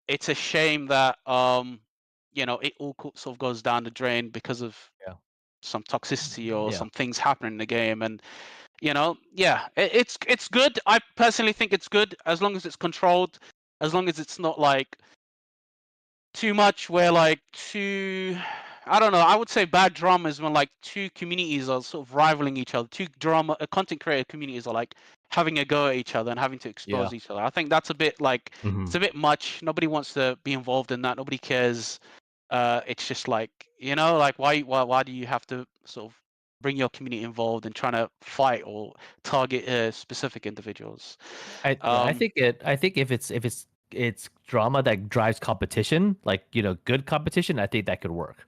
Speaker 2: It's a shame that it all sort of goes down the drain because of some toxicity or some things happening in the game. And it's good. I personally think it's good as long as it's controlled, as long as it's not like too much where like I don't know, I would say bad drama is when like two communities are sort of rivaling each other. Two content creator communities are like having a go at each other and having to expose each other. I think that's a bit like it's a bit much. Nobody wants to be involved in that. Nobody cares. It's just like, like why do you have to sort of bring your community involved in trying to fight or target specific individuals?
Speaker 3: I think if it's drama that drives competition, like good competition, I think that could work.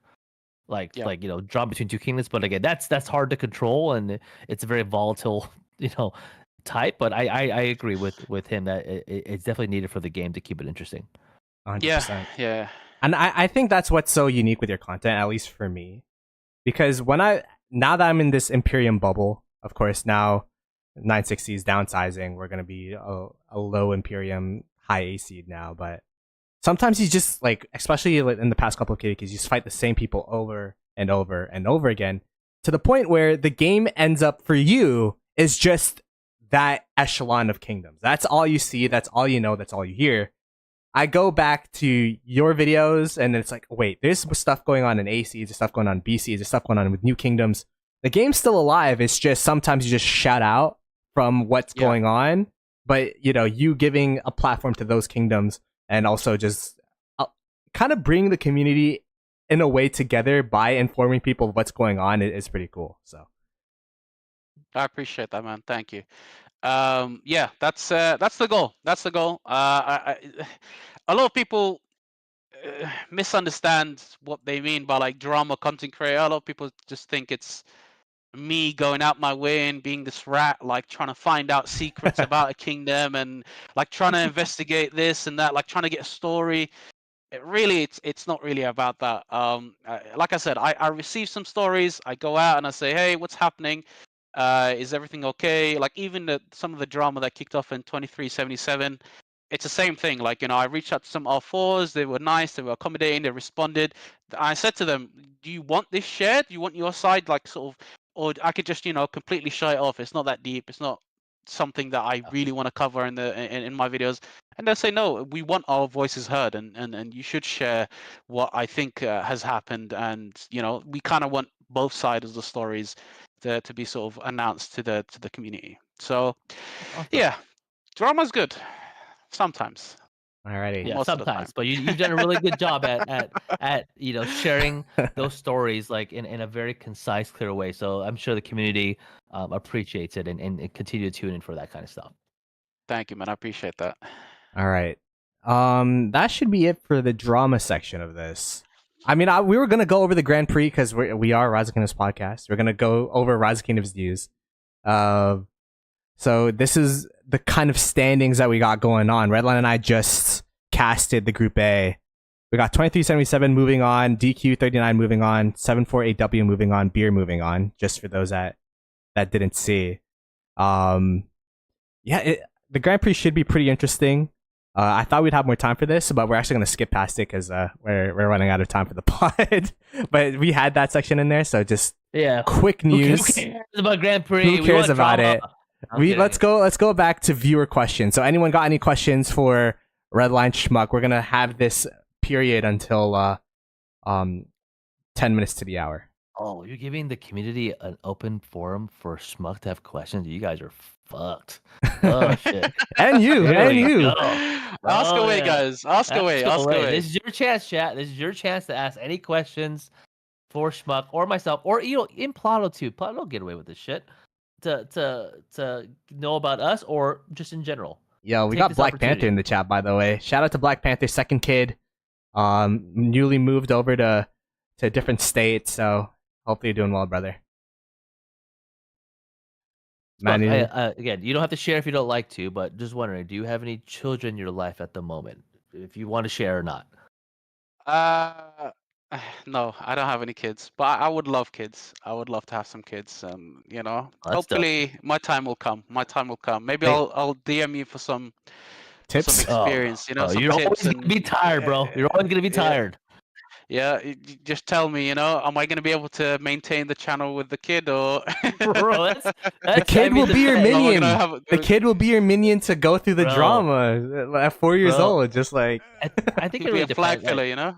Speaker 3: Like drama between two kingdoms, but again, that's hard to control, and it's a very volatile type. But I agree with him that it's definitely needed for the game to keep it interesting.
Speaker 1: 100%.
Speaker 2: Yeah.
Speaker 1: And I think that's what's so unique with your content, at least for me, because now that I'm in this Imperium bubble, of course now 960 is downsizing. We're gonna be a low Imperium, high A seed now, but sometimes you just like, especially in the past couple of KDKs, you just fight the same people over and over and over again, to the point where the game ends up for you is just that echelon of kingdoms. That's all you see. That's all you know. That's all you hear. I go back to your videos and it's like, wait, there's stuff going on in AC, there's stuff going on in BC, there's stuff going on with new kingdoms. The game's still alive. It's just sometimes you just shout out from what's going on, but you giving a platform to those kingdoms and also just kind of bring the community in a way together by informing people of what's going on is pretty cool. So
Speaker 2: I appreciate that, man. Thank you. That's the goal. That's the goal. A lot of people misunderstand what they mean by like drama content creator. A lot of people just think it's me going out my way and being this rat, like trying to find out secrets about a kingdom and like trying to investigate this and that, like trying to get a story. It's not really about that. Like I said, I receive some stories. I go out and I say, hey, what's happening? Is everything okay? Like even some of the drama that kicked off in 2377, it's the same thing. Like, I reached out to some R4s. They were nice. They were accommodating. They responded. I said to them, do you want this shared? Do you want your side, like sort of, or I could just, completely shut it off. It's not that deep. It's not something that I really want to cover in my videos. And they'll say, no, we want our voices heard, and you should share what I think has happened. And, we kind of want both sides of the stories to be sort of announced to the community. So, yeah, drama's good. Sometimes.
Speaker 1: Alrighty.
Speaker 3: Yeah, sometimes. But you've done a really good job at sharing those stories like in a very concise, clear way. So I'm sure the community appreciates it and continue to tune in for that kind of stuff.
Speaker 2: Thank you, man. I appreciate that.
Speaker 1: All right. That should be it for the drama section of this. I mean, we were gonna go over the Grand Prix because we are Rise of Kingdoms podcast. We're gonna go over Rise of Kingdoms news. So this is the kind of standings that we got going on. Redline and I just casted the Group A. We got 2377 moving on, DQ 39 moving on, 748W moving on, Beer moving on. Just for those that didn't see. The Grand Prix should be pretty interesting. I thought we'd have more time for this, but we're actually going to skip past it because we're running out of time for the pod. But we had that section in there, so just quick news.
Speaker 3: Who cares about Grand Prix?
Speaker 1: Who cares about it? Let's go back to viewer questions. So anyone got any questions for Redline Schmuck? We're gonna have this period until 10 minutes to the hour.
Speaker 3: Oh, you're giving the community an open forum for Schmuck to have questions? You guys are fucked. Oh shit.
Speaker 1: and you.
Speaker 2: Ask away, guys. Ask away.
Speaker 3: This is your chance, chat. This is your chance to ask any questions for Schmuck or myself, or in Ploto too. Ploto don't get away with this shit. To know about us or just in general.
Speaker 1: Yo, we got Black Panther in the chat, by the way. Shout out to Black Panther's second kid. Newly moved over to a different state, so hopefully you're doing well, brother.
Speaker 3: Man, again, you don't have to share if you don't like to, but just wondering, do you have any children in your life at the moment? If you want to share or not.
Speaker 2: No, I don't have any kids, but I would love kids. I would love to have some kids. You know, hopefully my time will come. My time will come. Maybe I'll DM you for some
Speaker 1: tips,
Speaker 2: some experience. You know, some
Speaker 3: you're
Speaker 2: tips.
Speaker 3: Always gonna be tired, bro. You're always gonna be tired.
Speaker 2: Yeah, just tell me, you know, am I going to be able to maintain the channel with the kid, or
Speaker 3: bro, that's
Speaker 1: the kid will be your minion. The kid will be your minion to go through the drama at 4 years old. Just like
Speaker 3: I think it really
Speaker 2: be a flag filler, you know.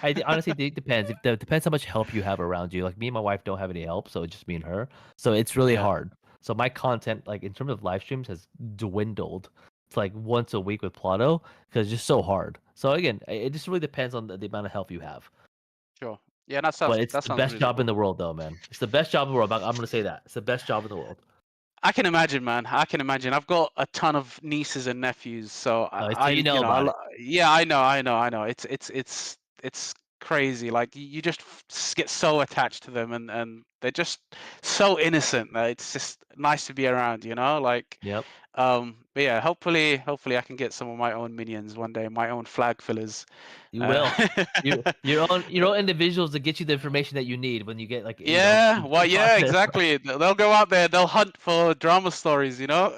Speaker 3: I honestly think it depends. It depends how much help you have around you. Like me and my wife don't have any help, so it's just me and her. So it's really hard. So my content, like in terms of live streams, has dwindled. It's like once a week with Ploto because it's just so hard. So again, it just really depends on the amount of help you have.
Speaker 2: Sure. Yeah, that sounds.
Speaker 3: But it's the best job in the world, though, man. It's the best job in the world. I'm gonna say that it's the best job in the world.
Speaker 2: I can imagine, man. I can imagine. I've got a ton of nieces and nephews, so yeah, I know. It's crazy. Like you just get so attached to them, and they're just so innocent. It's just nice to be around, you know. Like,
Speaker 3: yep.
Speaker 2: But yeah, hopefully I can get some of my own minions one day, my own flag fillers.
Speaker 3: You will. your own individuals to get you the information that you need when you get like.
Speaker 2: Yeah, exactly. They'll go out there. They'll hunt for drama stories, you know.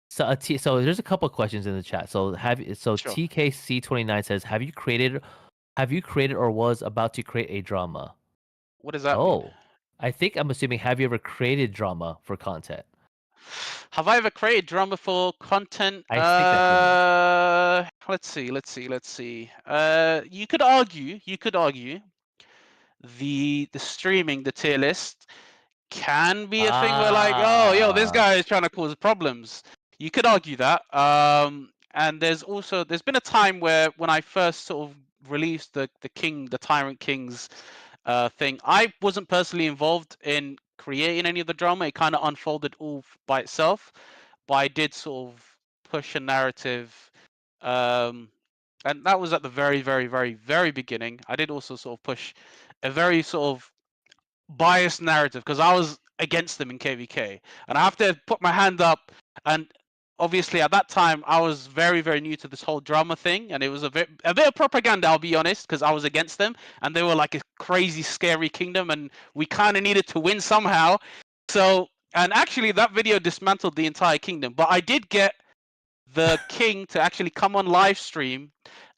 Speaker 3: So there's a couple of questions in the chat. So TKC29 says, have you created or was about to create a drama?
Speaker 2: What does that mean?
Speaker 3: I'm assuming, have you ever created drama for content?
Speaker 2: Have I ever created drama for content? Let's see. You could argue the streaming, the tier list can be a thing where like, oh, yo, this guy is trying to cause problems. You could argue that. And there's been a time where when I first sort of released the Tyrant Kings thing, I wasn't personally involved in creating any of the drama. It kind of unfolded all by itself, but I did sort of push a narrative, and that was at the very, very, very, very beginning. I did also sort of push a very sort of biased narrative because I was against them in KVK, and I have to put my hand up. And obviously at that time I was very, very new to this whole drama thing, and it was a bit of propaganda, I'll be honest, because I was against them and they were like a crazy scary kingdom and we kind of needed to win somehow. So, and actually that video dismantled the entire kingdom, but I did get the king to actually come on live stream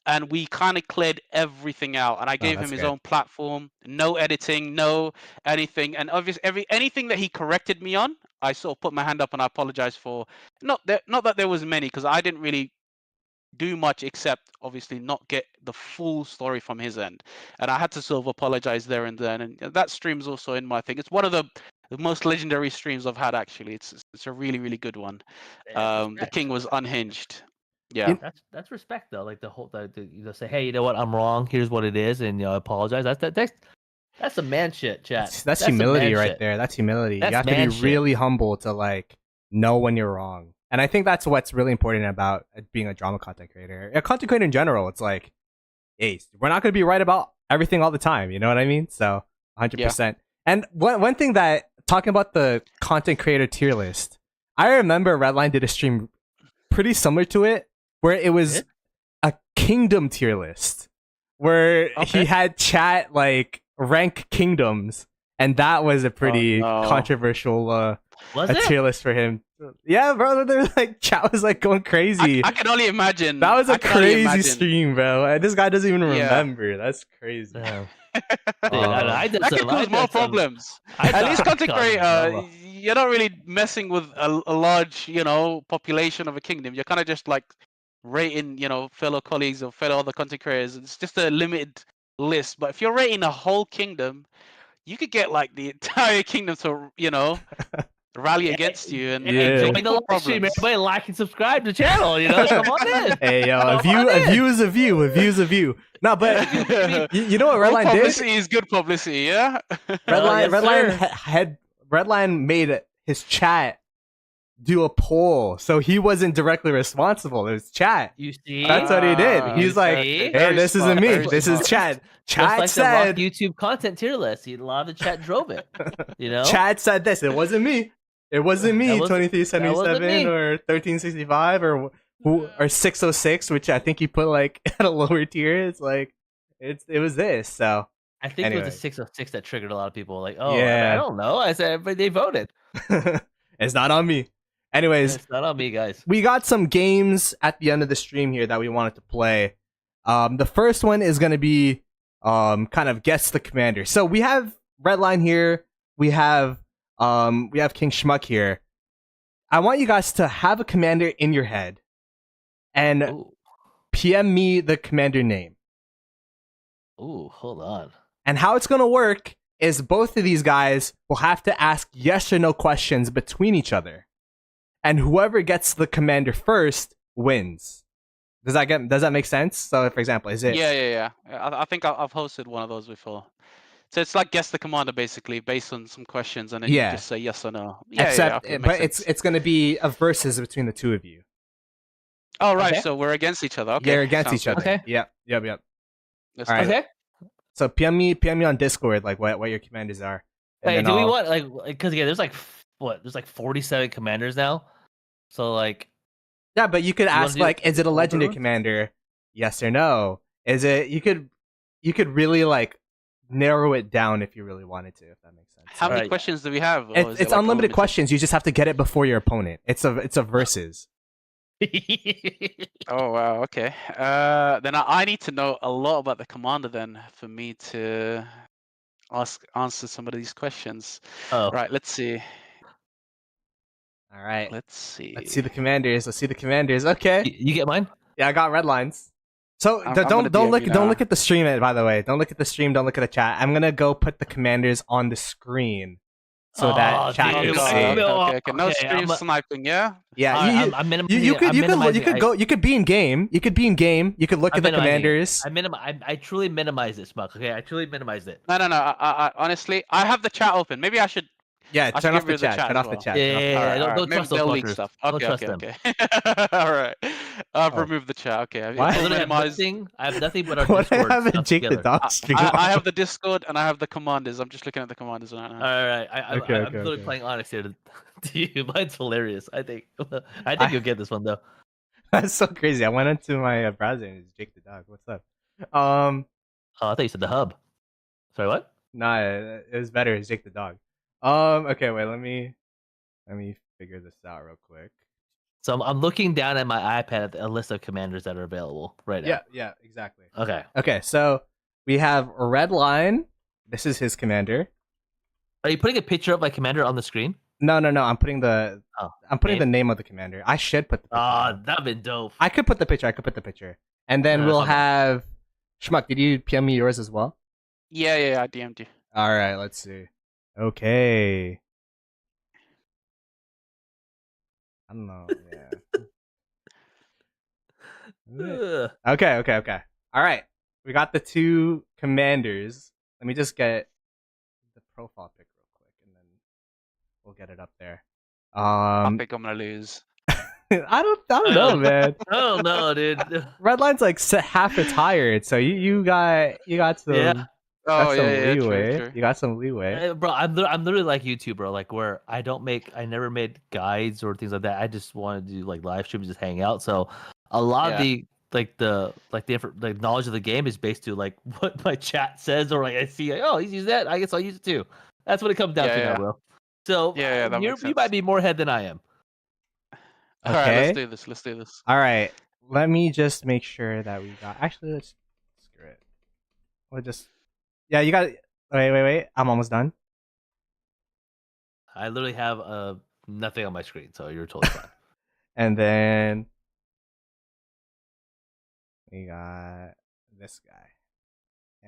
Speaker 2: and we kind of cleared everything out, and I gave him his own platform, no editing, no anything, and obviously anything that he corrected me on, I sort of put my hand up and I apologized for. Not that there was many, because I didn't really do much except obviously not get the full story from his end, and I had to sort of apologize there and then. And that stream's also in my thing. It's one of the most legendary streams I've had, actually. It's a really, really good one. The king was unhinged. Yeah,
Speaker 3: that's respect though. Like say, hey, you know what, I'm wrong. Here's what it is, and apologize. That's some man shit, chat.
Speaker 1: That's humility right there. That's humility. You have to be really humble to like know when you're wrong. And I think that's what's really important about being a drama content creator. A content creator in general, it's like, hey, we're not going to be right about everything all the time. You know what I mean? So 100%. Yeah. And one thing that, talking about the content creator tier list, I remember Redline did a stream pretty similar to it, where it was a kingdom tier list, where he had chat like rank kingdoms, and that was a pretty controversial tier list for him. Yeah, bro, they're like, chat was like going crazy.
Speaker 2: I can only imagine.
Speaker 1: That was a crazy stream, bro. This guy doesn't even remember. That's crazy.
Speaker 3: Yeah.
Speaker 2: That could cause more problems. At least content creator, you're not really messing with a large, population of a kingdom. You're kind of just like rating, fellow colleagues or fellow other content creators. It's just a limited list. But if you're rating a whole kingdom, you could get like the entire kingdom to, rally against you and
Speaker 3: Join the live
Speaker 2: problems.
Speaker 3: stream. Everybody like and subscribe to the channel. You know, come on in.
Speaker 1: Hey yo, a view is a view. A view is a view. No, but you know what Redline did?
Speaker 2: Publicity is good publicity, yeah.
Speaker 1: Redline made his chat do a poll, so he wasn't directly responsible. It was chat.
Speaker 3: You see,
Speaker 1: That's what he did. He's like,
Speaker 3: see?
Speaker 1: "Hey, this isn't me. This is chat." Chat
Speaker 3: Just like
Speaker 1: said,
Speaker 3: the Rock YouTube content tier list. A lot of the chat drove it. You know,
Speaker 1: Chat said this. It wasn't me. It wasn't me.
Speaker 3: That wasn't-
Speaker 1: 2377
Speaker 3: me.
Speaker 1: or 1365 or 606, which I think he put like at a lower tier. It's like it was this. So
Speaker 3: I think it
Speaker 1: Anyway.
Speaker 3: was the 606 that triggered a lot of people. Like, oh,
Speaker 1: Yeah.
Speaker 3: I don't know. I said, but they voted.
Speaker 1: it's not on me. Anyways,
Speaker 3: It's not on me, guys.
Speaker 1: we got some games at the end of the stream here that we wanted to play. The first one is going to be kind of guess the commander. So we have Redline here. We have King Schmuck here. I want you guys to have a commander in your head and
Speaker 3: Ooh,
Speaker 1: PM me the commander name.
Speaker 3: Hold on.
Speaker 1: And how it's going to work is both of these guys will have to ask yes or no questions between each other. And whoever gets the commander first wins. Does that make sense? So, for example, is it?
Speaker 2: Yeah. I think I've hosted one of those before. So it's like guess the commander basically based on some questions, and then
Speaker 1: Yeah.
Speaker 2: you just say yes or no. Yeah,
Speaker 1: Except,
Speaker 2: okay,
Speaker 1: but
Speaker 2: makes sense.
Speaker 1: it's going to be a versus between the two of you.
Speaker 2: Oh right,
Speaker 3: Okay.
Speaker 2: so we're against each other. Okay,
Speaker 1: You're against
Speaker 2: sounds
Speaker 1: each other.
Speaker 3: Okay.
Speaker 1: Yep.
Speaker 2: Let's
Speaker 1: All
Speaker 2: do
Speaker 1: right.
Speaker 2: it.
Speaker 3: Okay.
Speaker 1: So PM me on Discord like what your commanders are. And
Speaker 3: Hey,
Speaker 1: then
Speaker 3: do we
Speaker 1: I'll-
Speaker 3: want because again, there's like 47 commanders now. So like,
Speaker 1: Yeah, but you could
Speaker 3: wanna
Speaker 1: ask
Speaker 3: do
Speaker 1: like, is it a
Speaker 3: all
Speaker 1: legendary
Speaker 3: those?
Speaker 1: commander? Yes or no. Is it? You could really like narrow it down if you really wanted to, if that makes sense.
Speaker 2: How many
Speaker 3: Alright.
Speaker 2: questions do we have? Or is
Speaker 1: It's
Speaker 2: it like
Speaker 1: unlimited questions. You just have to get it before your opponent. It's a versus.
Speaker 2: Oh wow, okay. Then I need to know a lot about the commander then for me to answer some of these questions.
Speaker 3: oh,
Speaker 2: Right, let's see.
Speaker 1: All right.
Speaker 2: Let's see.
Speaker 1: Let's see the commanders. Okay.
Speaker 3: you get mine.
Speaker 1: Yeah, I got red lines. So
Speaker 2: I'm
Speaker 1: don't
Speaker 2: gonna DM you
Speaker 1: don't
Speaker 2: now.
Speaker 1: look at the stream. By the way, don't look at the stream. Don't look at the chat. I'm gonna go put the commanders on the screen so that chat
Speaker 3: dude,
Speaker 1: can
Speaker 3: I
Speaker 1: see.
Speaker 3: know.
Speaker 2: Okay. No
Speaker 3: Okay,
Speaker 2: stream sniping, yeah?
Speaker 1: Yeah,
Speaker 3: I'm minimizing.
Speaker 1: you could
Speaker 3: minimizing.
Speaker 1: you could be in game. You could be in game. You could look at the commanders.
Speaker 3: I truly minimize it, Smuck. Okay, I truly minimized it.
Speaker 2: No. I honestly, I have the chat open. Maybe I should.
Speaker 1: Yeah,
Speaker 2: I
Speaker 1: turn
Speaker 2: should
Speaker 1: off
Speaker 2: get
Speaker 1: the
Speaker 2: rid of the
Speaker 1: chat.
Speaker 2: chat
Speaker 1: Turn
Speaker 2: as
Speaker 1: off the
Speaker 2: well.
Speaker 1: chat.
Speaker 3: Yeah,
Speaker 1: turn off the
Speaker 3: yeah,
Speaker 1: chat.
Speaker 3: yeah. Don't
Speaker 2: Maybe
Speaker 3: trust those
Speaker 2: they'll leak
Speaker 3: fuckers.
Speaker 2: stuff.
Speaker 3: Don't
Speaker 2: Okay,
Speaker 3: trust
Speaker 2: okay.
Speaker 3: them.
Speaker 2: All right. I've
Speaker 1: Oh.
Speaker 2: removed the chat. Okay.
Speaker 1: Why?
Speaker 3: I
Speaker 2: It's
Speaker 3: literally have
Speaker 2: minimized.
Speaker 3: nothing. I have nothing but our
Speaker 1: What I
Speaker 3: Discord
Speaker 1: have a
Speaker 3: stuff
Speaker 1: Jake the
Speaker 3: together.
Speaker 1: Dog stream.
Speaker 2: I have the Discord and I have the commanders. I'm just looking at the commanders right now.
Speaker 3: All right, I'm
Speaker 1: Okay,
Speaker 3: literally
Speaker 1: okay.
Speaker 3: playing Onyx here to you. Mine's hilarious. I think you'll get this one though.
Speaker 1: That's so crazy. I went into my browser and it's Jake the Dog. What's up?
Speaker 3: Oh, I thought you said the hub. Sorry, what?
Speaker 1: Nah, it was better. It's Jake the Dog. Okay, wait. Let me figure this out real quick.
Speaker 3: So I'm looking down at my iPad at a list of commanders that are available right now.
Speaker 1: Yeah, exactly.
Speaker 3: Okay.
Speaker 1: Okay, so we have Red Line. This is his commander.
Speaker 3: Are you putting a picture of my commander on the screen?
Speaker 1: No. I'm putting the
Speaker 3: name?
Speaker 1: the name of the commander. I should put the picture.
Speaker 3: Ah, that'd been dope.
Speaker 1: I could put the picture. And then we'll
Speaker 3: okay.
Speaker 1: have Schmuck. Did you PM me yours as well?
Speaker 2: Yeah. I DM'd you.
Speaker 1: All right, let's see. Okay. I don't know. Yeah.
Speaker 3: Ugh.
Speaker 1: Okay. All right. We got the two commanders. Let me just get the profile pic real quick, and then we'll get it up there.
Speaker 2: I think I'm gonna lose.
Speaker 1: I don't know, man.
Speaker 3: Oh no, dude.
Speaker 1: Redline's like half retired, so you got some.
Speaker 3: Yeah.
Speaker 2: Oh
Speaker 1: some
Speaker 2: yeah,
Speaker 1: leeway.
Speaker 2: true.
Speaker 1: You got some leeway.
Speaker 3: Bro, I'm literally like you too, bro. Like where I never made guides or things like that. I just wanted to do like live streams, just hang out. So a lot of the knowledge of the game is based to like what my chat says, or like I see, like, oh, he's used that. I guess I'll use it too. That's what it comes down to now, bro. So
Speaker 2: Yeah, that makes
Speaker 3: you
Speaker 2: sense.
Speaker 3: might be more head than I am.
Speaker 2: All right,
Speaker 1: Okay.
Speaker 2: let's do this.
Speaker 1: All right. Let me just make sure that we got. Actually, let's screw it. We'll just. Yeah, you got. Wait. I'm almost done.
Speaker 3: I literally have nothing on my screen, so you're totally fine.
Speaker 1: And then we got this guy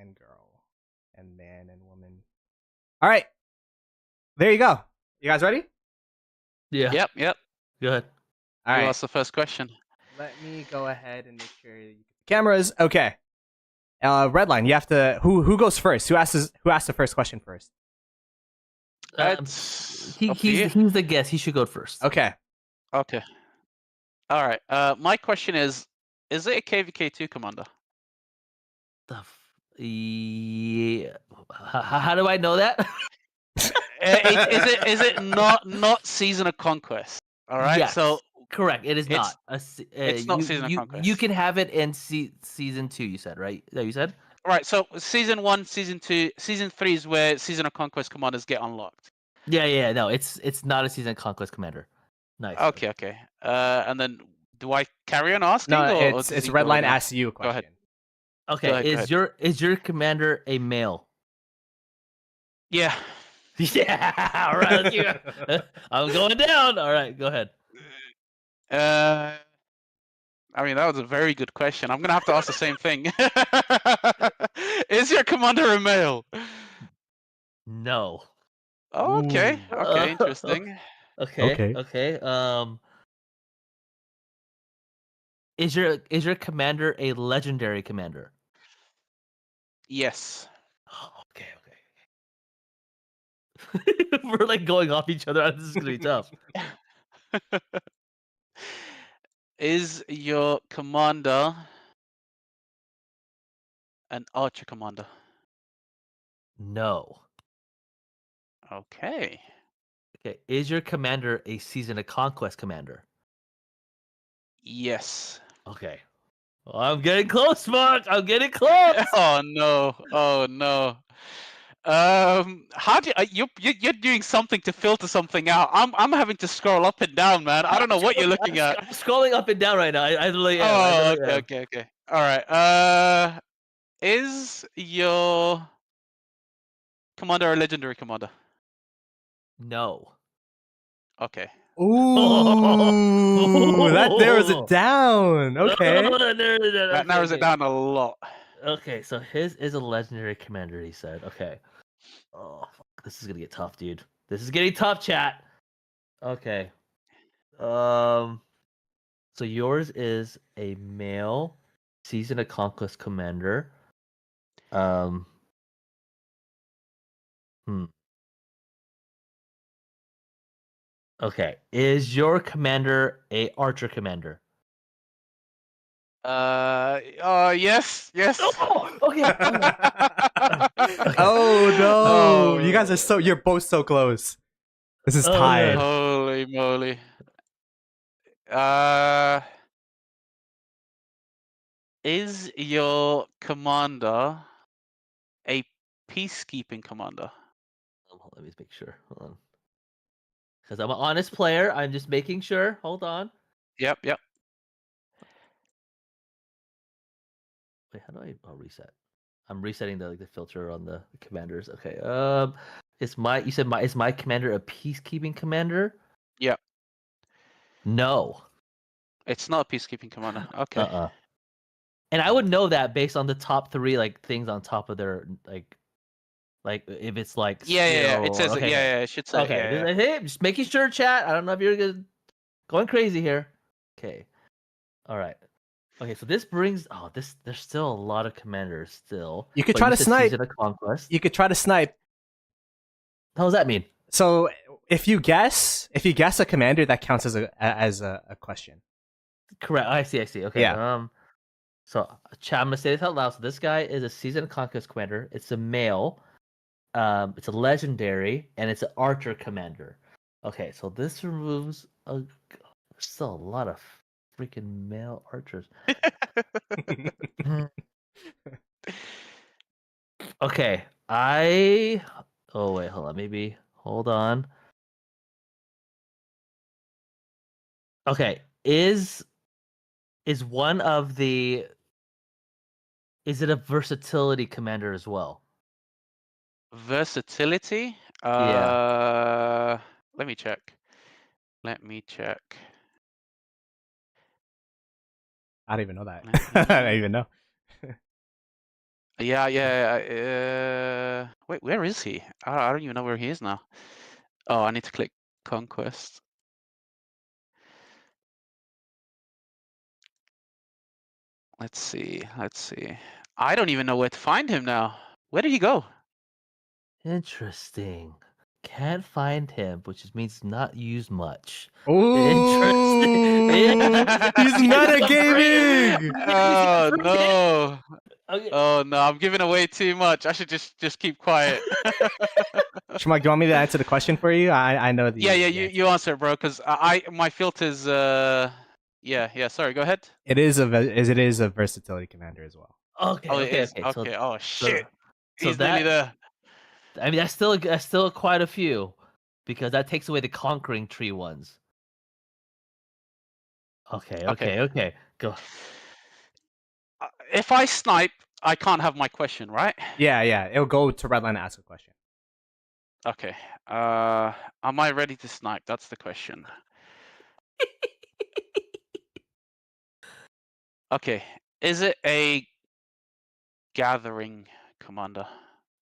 Speaker 1: and girl and man and woman. All right. There you go. You guys ready?
Speaker 3: Yeah.
Speaker 2: Yep.
Speaker 3: Good.
Speaker 1: All
Speaker 2: You
Speaker 1: right.
Speaker 2: asked the first question.
Speaker 1: Let me go ahead and make sure cameras. Okay. Redline. You have to. Who goes first? Who asks the first question first?
Speaker 2: It's up to you.
Speaker 3: He's the guest. He should go first.
Speaker 1: Okay.
Speaker 2: Okay. All right. My question is it a KVK2 commander?
Speaker 3: Yeah. How do I know that?
Speaker 2: Is it not Season of Conquest? All right.
Speaker 3: Yes.
Speaker 2: So
Speaker 3: correct. It is
Speaker 2: it's
Speaker 3: not.
Speaker 2: it's not Season of
Speaker 3: You
Speaker 2: Conquest.
Speaker 3: can have it in season 2. You said right? That you said.
Speaker 2: Right. So Season 1, Season 2, Season 3 is where Season of Conquest commanders get unlocked.
Speaker 3: Yeah. No, it's not a season conquest commander. Nice.
Speaker 2: Okay. And then do I carry on asking?
Speaker 1: No,
Speaker 2: or
Speaker 1: it's
Speaker 2: does he
Speaker 1: Redline
Speaker 2: go now?
Speaker 1: asks you a
Speaker 2: Go ahead.
Speaker 1: question.
Speaker 3: Okay.
Speaker 2: Go ahead.
Speaker 3: Is your commander a male?
Speaker 2: Yeah.
Speaker 3: Yeah. All right. Let's go. I'm going down. All right. Go ahead.
Speaker 2: I mean, that was a very good question. I'm gonna have to ask the same thing. Is your commander a male?
Speaker 3: No.
Speaker 2: Oh, okay.
Speaker 1: Ooh.
Speaker 2: Okay. Interesting.
Speaker 3: Okay. Is your commander a legendary commander?
Speaker 2: Yes.
Speaker 3: Okay. We're like going off each other. This is gonna be tough.
Speaker 2: Is your commander an archer commander?
Speaker 3: No.
Speaker 2: Okay.
Speaker 3: Okay. Is your commander a season of conquest commander?
Speaker 2: Yes.
Speaker 3: Okay. Well, I'm getting close, Mark. I'm getting close.
Speaker 2: Oh no. How do you're doing something to filter something out? I'm having to scroll up and down, man. I don't know what you're looking at.
Speaker 3: I'm scrolling up and down right now. I literally am.
Speaker 2: Oh,
Speaker 3: I literally am.
Speaker 2: okay. All right. Is your commander a legendary commander?
Speaker 3: No.
Speaker 2: Okay.
Speaker 1: Ooh, that narrows it down. Okay.
Speaker 2: That narrows it down a lot.
Speaker 3: Okay, so his is a legendary commander, he said. Okay. Oh, fuck, this is gonna get tough, dude. This is getting tough, chat. Okay. So yours is a male season of conquest commander. Hmm. Okay. Is your commander a archer commander?
Speaker 2: Yes.
Speaker 3: Oh, okay.
Speaker 1: Oh no! You guys
Speaker 2: Oh.
Speaker 1: you're both so close. This is
Speaker 3: Oh,
Speaker 1: tied.
Speaker 3: man.
Speaker 2: Holy moly. Is your commander a peacekeeping commander?
Speaker 3: Let me make sure. Hold on. Because I'm an honest player. I'm just making sure. Hold on.
Speaker 2: Yep.
Speaker 3: Wait, how do I'll reset? I'm resetting the filter on the commanders. Okay. Is my commander a peacekeeping commander?
Speaker 2: Yep.
Speaker 3: No.
Speaker 2: It's not a peacekeeping commander. Okay.
Speaker 3: And I would know that based on the top 3 like things on top of their like if it's like
Speaker 2: Yeah. It
Speaker 3: skill.
Speaker 2: says
Speaker 3: Okay.
Speaker 2: yeah. It should say
Speaker 3: Okay.
Speaker 2: yeah.
Speaker 3: Hey, just making sure, chat. I don't know if you're going crazy here. Okay. All right. Okay, so this brings there's still a lot of commanders still.
Speaker 1: You could
Speaker 3: but
Speaker 1: try to
Speaker 3: said
Speaker 1: snipe.
Speaker 3: Season of Conquest.
Speaker 1: You could try to snipe.
Speaker 3: How does that mean?
Speaker 1: So if you guess a commander, that counts as a question.
Speaker 3: Correct. I see. Okay.
Speaker 1: Yeah.
Speaker 3: So chat, I'm gonna say this out loud. So this guy is a Season of Conquest commander. It's a male. It's a legendary, and it's an archer commander. Okay, so this removes there's still a lot of freaking male archers. Okay, oh wait, hold on, maybe hold on. Okay, is one of the is it a versatility commander as well?
Speaker 2: Versatility?
Speaker 3: Yeah.
Speaker 2: Let me check.
Speaker 1: I don't even know that. I don't even know.
Speaker 2: Yeah. Wait, where is he? I don't even know where he is now. Oh, I need to click conquest. Let's see. Let's see. I don't even know where to find him now. Where did he go?
Speaker 3: Interesting. Can't find him, which means not used much. Interesting.
Speaker 1: Ooh, he's metagaming.
Speaker 2: Oh no.
Speaker 3: Okay.
Speaker 2: Oh no, I'm giving away too much. I should just keep quiet.
Speaker 1: Shmuck, do you want me to answer the question for you? I know the.
Speaker 2: Yeah,
Speaker 1: the
Speaker 2: you answer it, bro, because my filters yeah, sorry, go ahead.
Speaker 1: It is a versatility commander as well.
Speaker 3: Okay.
Speaker 2: Oh, it
Speaker 3: Okay.
Speaker 2: is?
Speaker 3: Okay.
Speaker 2: Okay. Oh shit.
Speaker 3: So
Speaker 2: He's nearly there.
Speaker 3: I mean, that's still quite a few, because that takes away the conquering tree ones. Okay.
Speaker 2: Okay.
Speaker 3: Okay. Go.
Speaker 2: If I snipe, I can't have my question, right?
Speaker 1: Yeah. It'll go to Redline and ask a question.
Speaker 2: Okay. Am I ready to snipe? That's the question. Okay. Is it a gathering commander?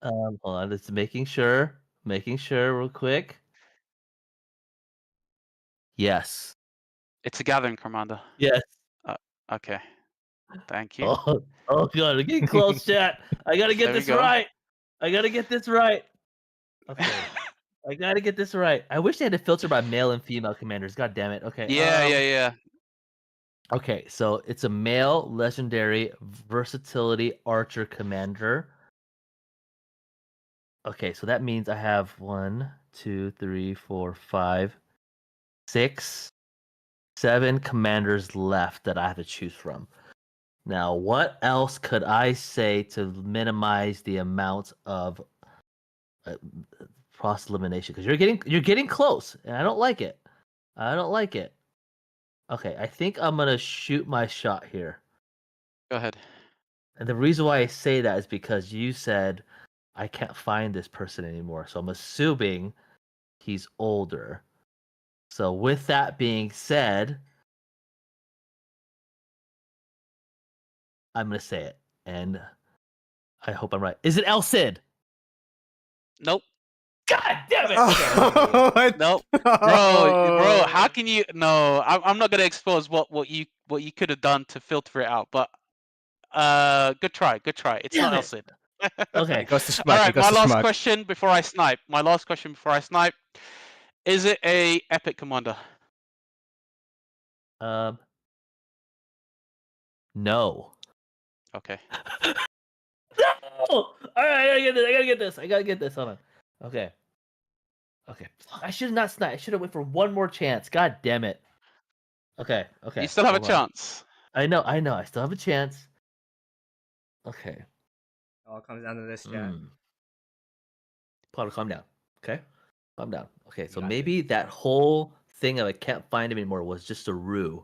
Speaker 3: Hold on. Just making sure real quick. Yes.
Speaker 2: It's a gathering commander.
Speaker 3: Yes.
Speaker 2: Okay. Thank you.
Speaker 3: Oh god, we're getting close, chat. I gotta get
Speaker 2: There we
Speaker 3: this
Speaker 2: go.
Speaker 3: right. I gotta get this right. Okay. I gotta get this right. I wish they had to filter by male and female commanders. God damn it. Okay.
Speaker 2: Yeah.
Speaker 3: Okay, so it's a male legendary versatility archer commander. Okay, so that means I have 1, 2, 3, 4, 5, 6, 7 commanders left that I have to choose from. Now, what else could I say to minimize the amount of cross elimination? Because you're getting close, and I don't like it. I don't like it. Okay, I think I'm gonna shoot my shot here.
Speaker 2: Go ahead.
Speaker 3: And the reason why I say that is because you said I can't find this person anymore. So I'm assuming he's older. So with that being said, I'm gonna say it, and I hope I'm right. Is it El Cid?
Speaker 2: Nope.
Speaker 3: God damn it!
Speaker 1: What?
Speaker 2: Nope. Bro, how can you? No, I'm not gonna expose what you could have done to filter it out. But good try. It's
Speaker 3: Damn
Speaker 2: not El
Speaker 3: it.
Speaker 2: Cid.
Speaker 3: Okay.
Speaker 1: It goes to Shmuck.
Speaker 2: All right,
Speaker 1: It goes
Speaker 2: my
Speaker 1: to
Speaker 2: last
Speaker 1: Shmuck.
Speaker 2: question before I snipe. Is it a epic commander?
Speaker 3: No.
Speaker 2: Okay.
Speaker 3: No! All right, I gotta get this. Hold on. Okay. I should have not sniped. I should have went for one more chance. God damn it. Okay.
Speaker 2: You still have a
Speaker 3: Hold on.
Speaker 2: chance.
Speaker 3: I know. I still have a chance. Okay.
Speaker 1: It all comes down to this, chat.
Speaker 3: Potter, calm down. Okay? Calm down. Okay, so
Speaker 1: got
Speaker 3: maybe that whole thing of I can't find him anymore was just a ruse.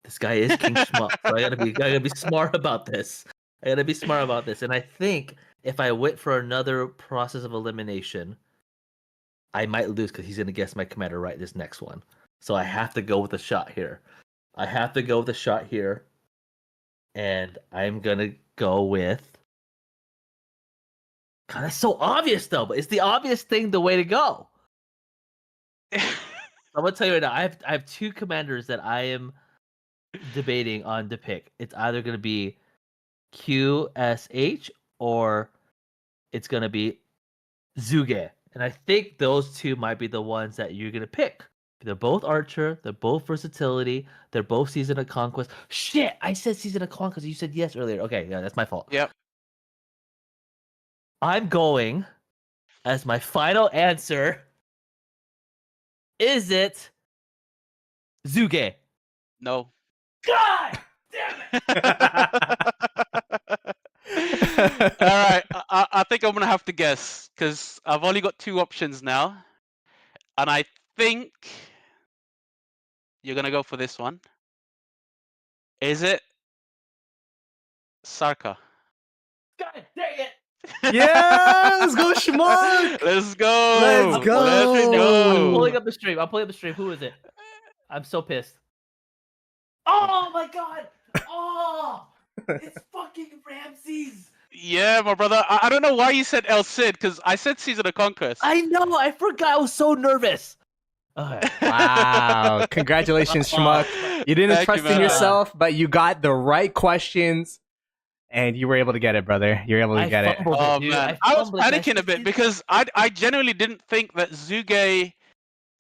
Speaker 3: This guy is King Schmuck, so I gotta be smart about this. And I think if I went for another process of elimination, I might lose because he's gonna guess my commander right this next one. So I have to go with a shot here. And I'm gonna go with. God, that's so obvious though, but it's the obvious thing, the way to go. I'm gonna tell you right now, I have 2 commanders that I am debating on to pick. It's either gonna be QSH or it's gonna be Zuge. And I think those 2 might be the ones that you're gonna pick. They're both archer, they're both versatility, they're both season of conquest. Shit, I said season of conquest, you said yes earlier. Okay, yeah, that's my fault.
Speaker 2: Yep.
Speaker 3: I'm going as my final answer. Is it Zuge?
Speaker 2: No.
Speaker 3: God damn it!
Speaker 2: All right, I think I'm gonna have to guess because I've only got 2 options now, and I think you're gonna go for this one. Is it Sarka?
Speaker 3: God dang it!
Speaker 1: Yeah, let's go, Shmuck.
Speaker 2: Let's go.
Speaker 1: Let's go.
Speaker 3: I'm pulling up the stream. Who is it? I'm so pissed. Oh my god! Oh, it's fucking Ramses.
Speaker 2: Yeah, my brother. I don't know why you said El Cid because I said Season of Conquest.
Speaker 3: I know. I forgot. I was so nervous. Okay.
Speaker 1: Wow! Congratulations, Shmuck. You didn't
Speaker 2: Thank
Speaker 1: trust
Speaker 2: you,
Speaker 1: in
Speaker 2: man.
Speaker 1: yourself, but you got the right questions, and you were able to get it, brother. You're able to get it.
Speaker 3: fumbled
Speaker 2: dude. I was panicking a bit because I genuinely didn't think that Zuge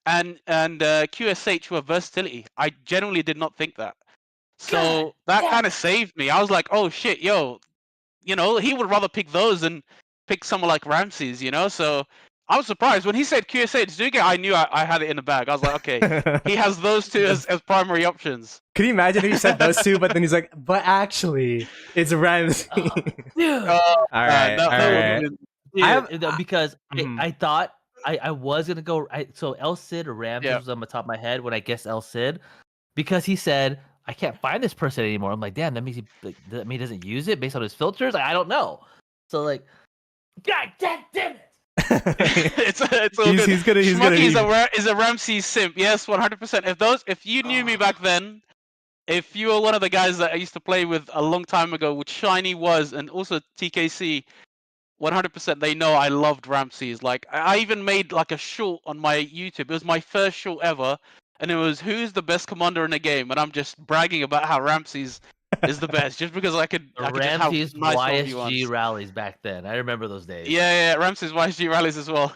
Speaker 2: and QSH were versatility. I genuinely did not think that. So that kind of saved me. I was like, oh shit, yo, he would rather pick those than pick someone like Ramses, So I was surprised when he said QSH Zuge. I knew I had it in the bag. I was like, okay, he has those two as primary options.
Speaker 1: Could you imagine if he said those two, but then he's like, but actually, it's Ramsey.
Speaker 3: Dude.
Speaker 1: All right, all right.
Speaker 3: Dude, because I thought I was gonna go. So El Cid or Ramses was on the top of my head when I guessed El Cid, because he said I can't find this person anymore. I'm like, damn, that means he doesn't use it based on his filters. I don't know. So like, God damn it.
Speaker 2: it's all good.
Speaker 1: He's gonna.
Speaker 2: Is a Ramses simp. Yes, 100%. If you knew me back then, if you were one of the guys that I used to play with a long time ago, which Shiny was, and also TKC, 100% they know I loved Ramses. Like I even made like a short on my YouTube. It was my first short ever, and it was who's the best commander in the game, and I'm just bragging about how Ramses is the best, just because I could
Speaker 3: Ramses
Speaker 2: just have nice
Speaker 3: YSG rallies back then. I remember those days.
Speaker 2: Yeah, Ramses YSG rallies as well.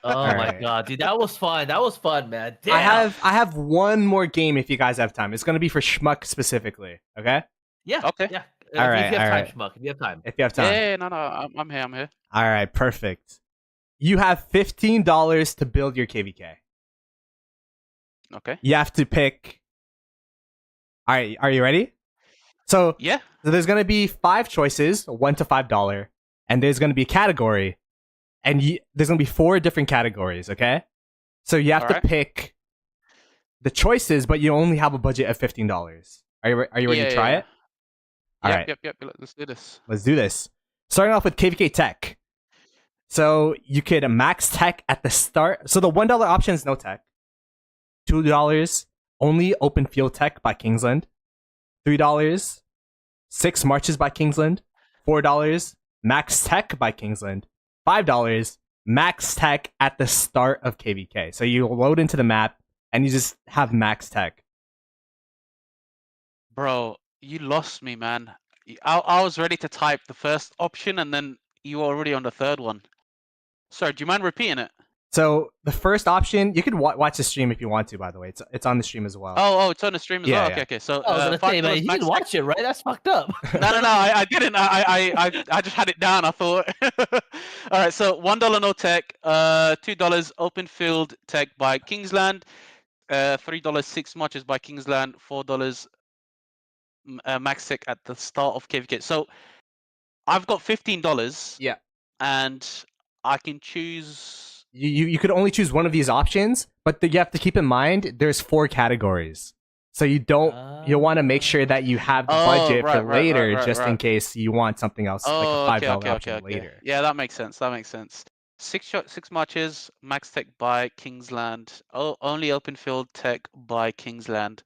Speaker 3: Oh my god, dude, that was fun. That was fun, man. Damn.
Speaker 1: I have one more game if you guys have time. It's gonna be for Schmuck specifically. Okay.
Speaker 2: Yeah. Okay.
Speaker 3: Yeah.
Speaker 1: All right.
Speaker 3: If you have time, Schmuck. If you have time.
Speaker 1: If you have time.
Speaker 2: Yeah. No. I'm here.
Speaker 1: All right. Perfect. You have $15 to build your KVK.
Speaker 2: Okay.
Speaker 1: You have to pick. All right. Are you ready? So
Speaker 2: yeah.
Speaker 1: So there's gonna be 5 choices, $1 to $5, and there's gonna be a category, and there's gonna be 4 different categories. Okay. So you have to pick the choices, but you only have a budget of $15. Are you ready to try it? All right.
Speaker 2: Yep. Let's do this.
Speaker 1: Let's do this. Starting off with KVK Tech. So you could max tech at the start. So the $1 option is no tech. $2 only open field tech by Kingsland. $3 6 marches by Kingsland. $4 max tech by Kingsland. $5 max tech at the start of KVK. So you load into the map and you just have max tech.
Speaker 2: Bro, you lost me, man. I was ready to type the first option, and then you were already on the third one. Sorry, do you mind repeating it?
Speaker 1: So the first option, you could watch the stream if you want to. By the way, it's on the stream as well.
Speaker 2: Oh, it's on the stream as well. Okay. So
Speaker 3: you didn't watch it, right? That's fucked up.
Speaker 2: No, I didn't. I just had it down. I thought. All right, so $1 no tech, $2 open field tech by Kingsland, $3 6 marches by Kingsland, $4 max tech at the start of KVK. So I've got $15.
Speaker 1: Yeah,
Speaker 2: and I can choose.
Speaker 1: You could only choose one of these options, but you have to keep in mind there's 4 categories. So you'll want to make sure that you have the budget for later, just in case you want something else, like a $5 option later.
Speaker 2: Yeah, that makes sense. 6 marches, max tech by Kingsland. Only open field tech by Kingsland.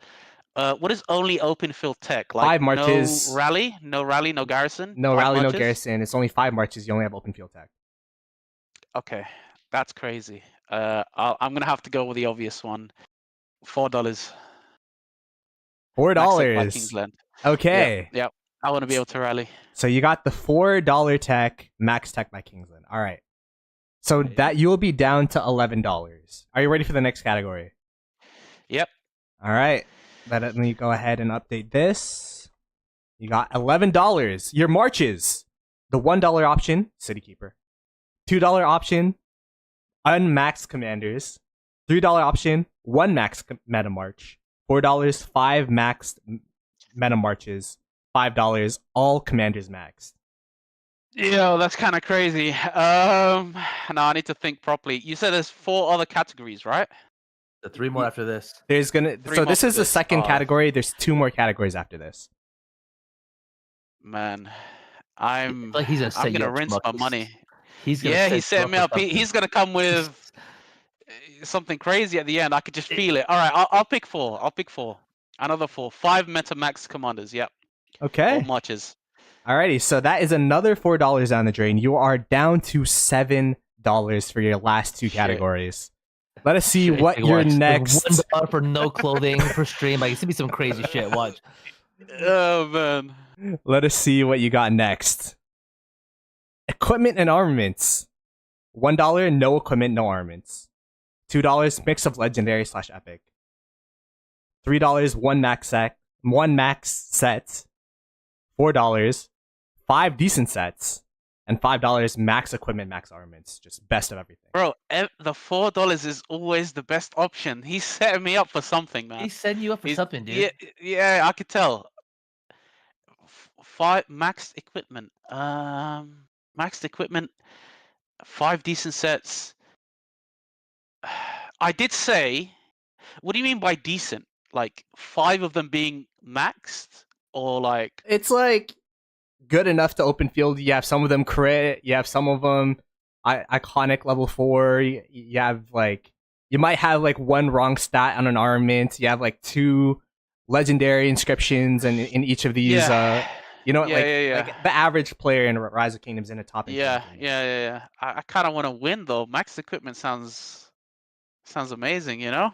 Speaker 2: What is only open field tech? Like
Speaker 1: 5 marches.
Speaker 2: No rally, no garrison.
Speaker 1: No rally, no garrison. It's only 5 marches. You only have open field tech.
Speaker 2: Okay, that's crazy. I'm gonna have to go with the obvious one. $4.
Speaker 1: $4.
Speaker 2: By Kingsland.
Speaker 1: Okay.
Speaker 2: Yep. I want to be able to rally.
Speaker 1: So you got the $4 tech, max tech by Kingsland. All right. So that you'll be down to $11. Are you ready for the next category?
Speaker 2: Yep.
Speaker 1: All right. Let me go ahead and update this. You got $11. Your marches. The $1 option, City Keeper. $2 option, unmaxed commanders. $3 option, 1 max meta march. $4, 5 maxed meta marches. $5, all commanders maxed.
Speaker 2: Yeah, that's kind of crazy. Now I need to think properly. You said there's 4 other categories, right?
Speaker 3: The 3 more after this.
Speaker 1: There's gonna. So this is the second category. There's 2 more categories after this.
Speaker 2: Man, I'm
Speaker 3: gonna
Speaker 2: rinse my money.
Speaker 3: He's
Speaker 2: set me up. He's gonna come with something crazy at the end. I could just feel it. All right, I'll pick 4. Another 4. 5 meta max commanders. Yep.
Speaker 1: Okay.
Speaker 2: All marches.
Speaker 1: Alrighty, so that is another $4 down the drain. You are down to $7 for your last 2 categories. Let us see what
Speaker 3: Like,
Speaker 1: your
Speaker 3: watch,
Speaker 1: next.
Speaker 3: $1 for no clothing for stream. Like it's gonna be some crazy shit. Watch.
Speaker 2: Oh man.
Speaker 1: Let us see what you got next. Equipment and armaments. $1, no equipment, no armaments. $2, mix of legendary / epic. $3, one max set. $4, 5 decent sets. And $5, max equipment, max armaments. Just best of everything.
Speaker 2: Bro, the $4 is always the best option. He's setting me up for something, man.
Speaker 3: He's setting you up for something, dude.
Speaker 2: Yeah, I could tell. 5 maxed equipment. Maxed equipment. 5 decent sets. I did say. What do you mean by decent? Like 5 of them being maxed, or like?
Speaker 1: It's like good enough to open field. You have some of them crit. You have some of them iconic level 4. You have like you might have like one wrong stat on an armament. You have like 2 legendary inscriptions, and in each of these, you know, like the average player in Rise of Kingdoms in a top.
Speaker 2: Yeah. I kind of want to win though. Max equipment sounds amazing, you know.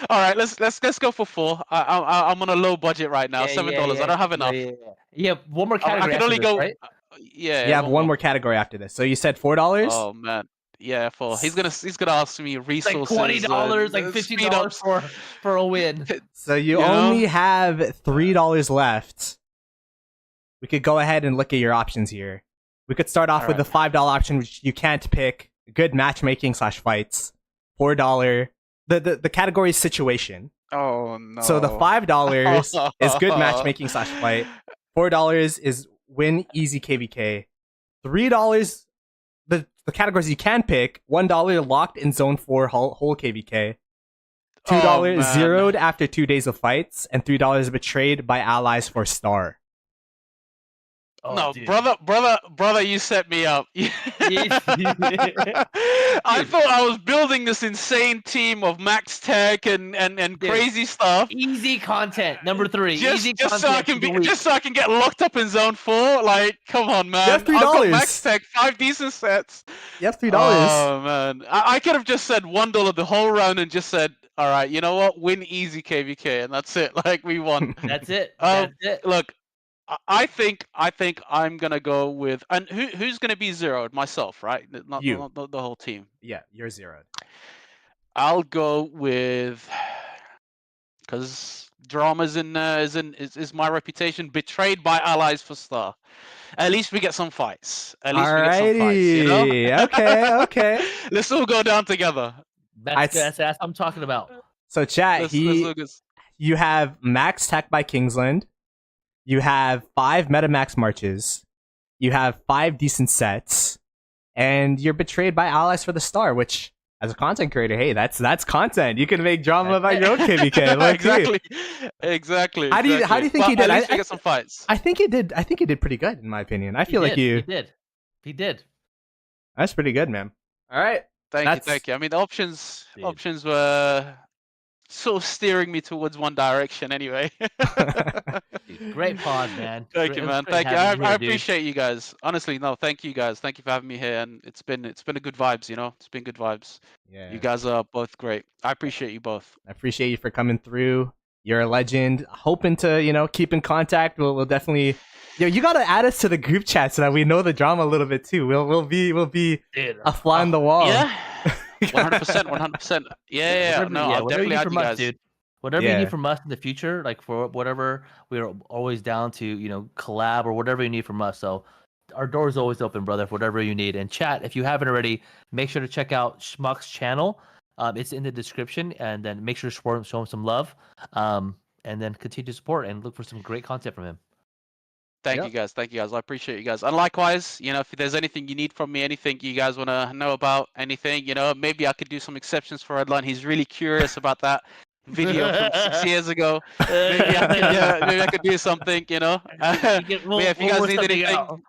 Speaker 2: All right, let's go for 4. I'm on a low budget right now, $7. I don't have enough.
Speaker 3: Yeah, one more category.
Speaker 2: I can only go.
Speaker 3: Right?
Speaker 1: You have one more category after this. So you said $4.
Speaker 2: Oh man, yeah, 4. He's gonna ask me resources.
Speaker 3: Like $20, like $50 for a win.
Speaker 1: So you only have $3 left. We could go ahead and look at your options here. We could start off with the $5 option, which you can't pick. Good matchmaking / fights. $4. The category is situation.
Speaker 2: Oh no.
Speaker 1: So the $5 is good matchmaking / fight. $4 is win easy KVK. $3 the categories you can pick. $1 locked in zone 4 whole KVK. $2 zeroed after 2 days of fights, and $3 betrayed by allies for star.
Speaker 2: Oh, no, dude. brother, you set me up. I thought I was building this insane team of max tech and crazy stuff.
Speaker 3: Easy content, number 3.
Speaker 2: Just so I can get locked up in zone 4. Like, come on, man.
Speaker 1: You have $3.
Speaker 2: I've got max tech, 5 decent sets.
Speaker 1: You have $3.
Speaker 2: Oh man, I could have just said $1 the whole round and just said, all right, you know what? Win easy KVK, and that's it. Like, we won.
Speaker 3: That's it. That's it.
Speaker 2: Look. I think I'm gonna go with, and who's gonna be zeroed? Myself, right? Not the whole team.
Speaker 1: Yeah, you're zeroed.
Speaker 2: I'll go with, because drama's is my reputation. Betrayed by allies for star. At least we get some fights. You know?
Speaker 1: Okay.
Speaker 2: Let's all go down together.
Speaker 3: That's what I'm talking about.
Speaker 1: So chat, you have max tech by Kingsland. You have 5 MetaMax marches. You have 5 decent sets, and you're betrayed by allies for the star. Which, as a content creator, hey, that's content. You can make drama about your own KVK. Like
Speaker 2: exactly.
Speaker 1: How do you think he did?
Speaker 2: At least we get some fights.
Speaker 1: I think he did pretty good, in my opinion. I feel like
Speaker 3: he did.
Speaker 1: That's pretty good, man. All right.
Speaker 2: Thank you. I mean, the options were sort of steering me towards one direction anyway.
Speaker 3: Great pod, man.
Speaker 2: Thank you, man. Thank you. I appreciate you guys. Honestly, no, thank you guys. Thank you for having me here, and it's been a good vibes, you know. It's been good vibes.
Speaker 1: Yeah.
Speaker 2: You guys are both great. I appreciate you both.
Speaker 1: I appreciate you for coming through. You're a legend. Hoping to, keep in contact. We'll definitely. You gotta add us to the group chat so that we know the drama a little bit too. We'll be a fly on the wall.
Speaker 2: Yeah. 100%. Yeah. I'll definitely add you guys.
Speaker 3: Dude. Whatever you need from us in the future, like for whatever, we're always down to, collab or whatever you need from us. So our door is always open, brother, for whatever you need. And chat, if you haven't already, make sure to check out Schmuck's channel. It's in the description, and then make sure to show him some love. And then continue to support and look for some great content from him.
Speaker 2: Thank you guys. I appreciate you guys. And likewise, if there's anything you need from me, anything you guys want to know about, anything, maybe I could do some exceptions for Redline. He's really curious about that video from 6 years ago. Maybe I could do something, if you guys need anything,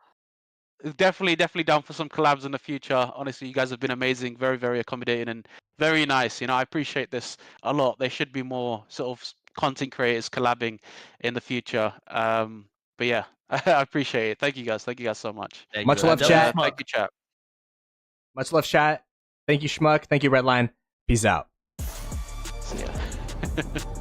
Speaker 2: definitely down for some collabs in the future. Honestly, you guys have been amazing, very, very accommodating and very nice. I appreciate this a lot. There should be more sort of content creators collabing in the future. But yeah, I appreciate it. Thank you guys so much.
Speaker 1: Much love, chat.
Speaker 2: Thank you, chat.
Speaker 1: Much love, chat. Thank you, Schmuck. Thank you, Redline. Peace out.
Speaker 2: See ya.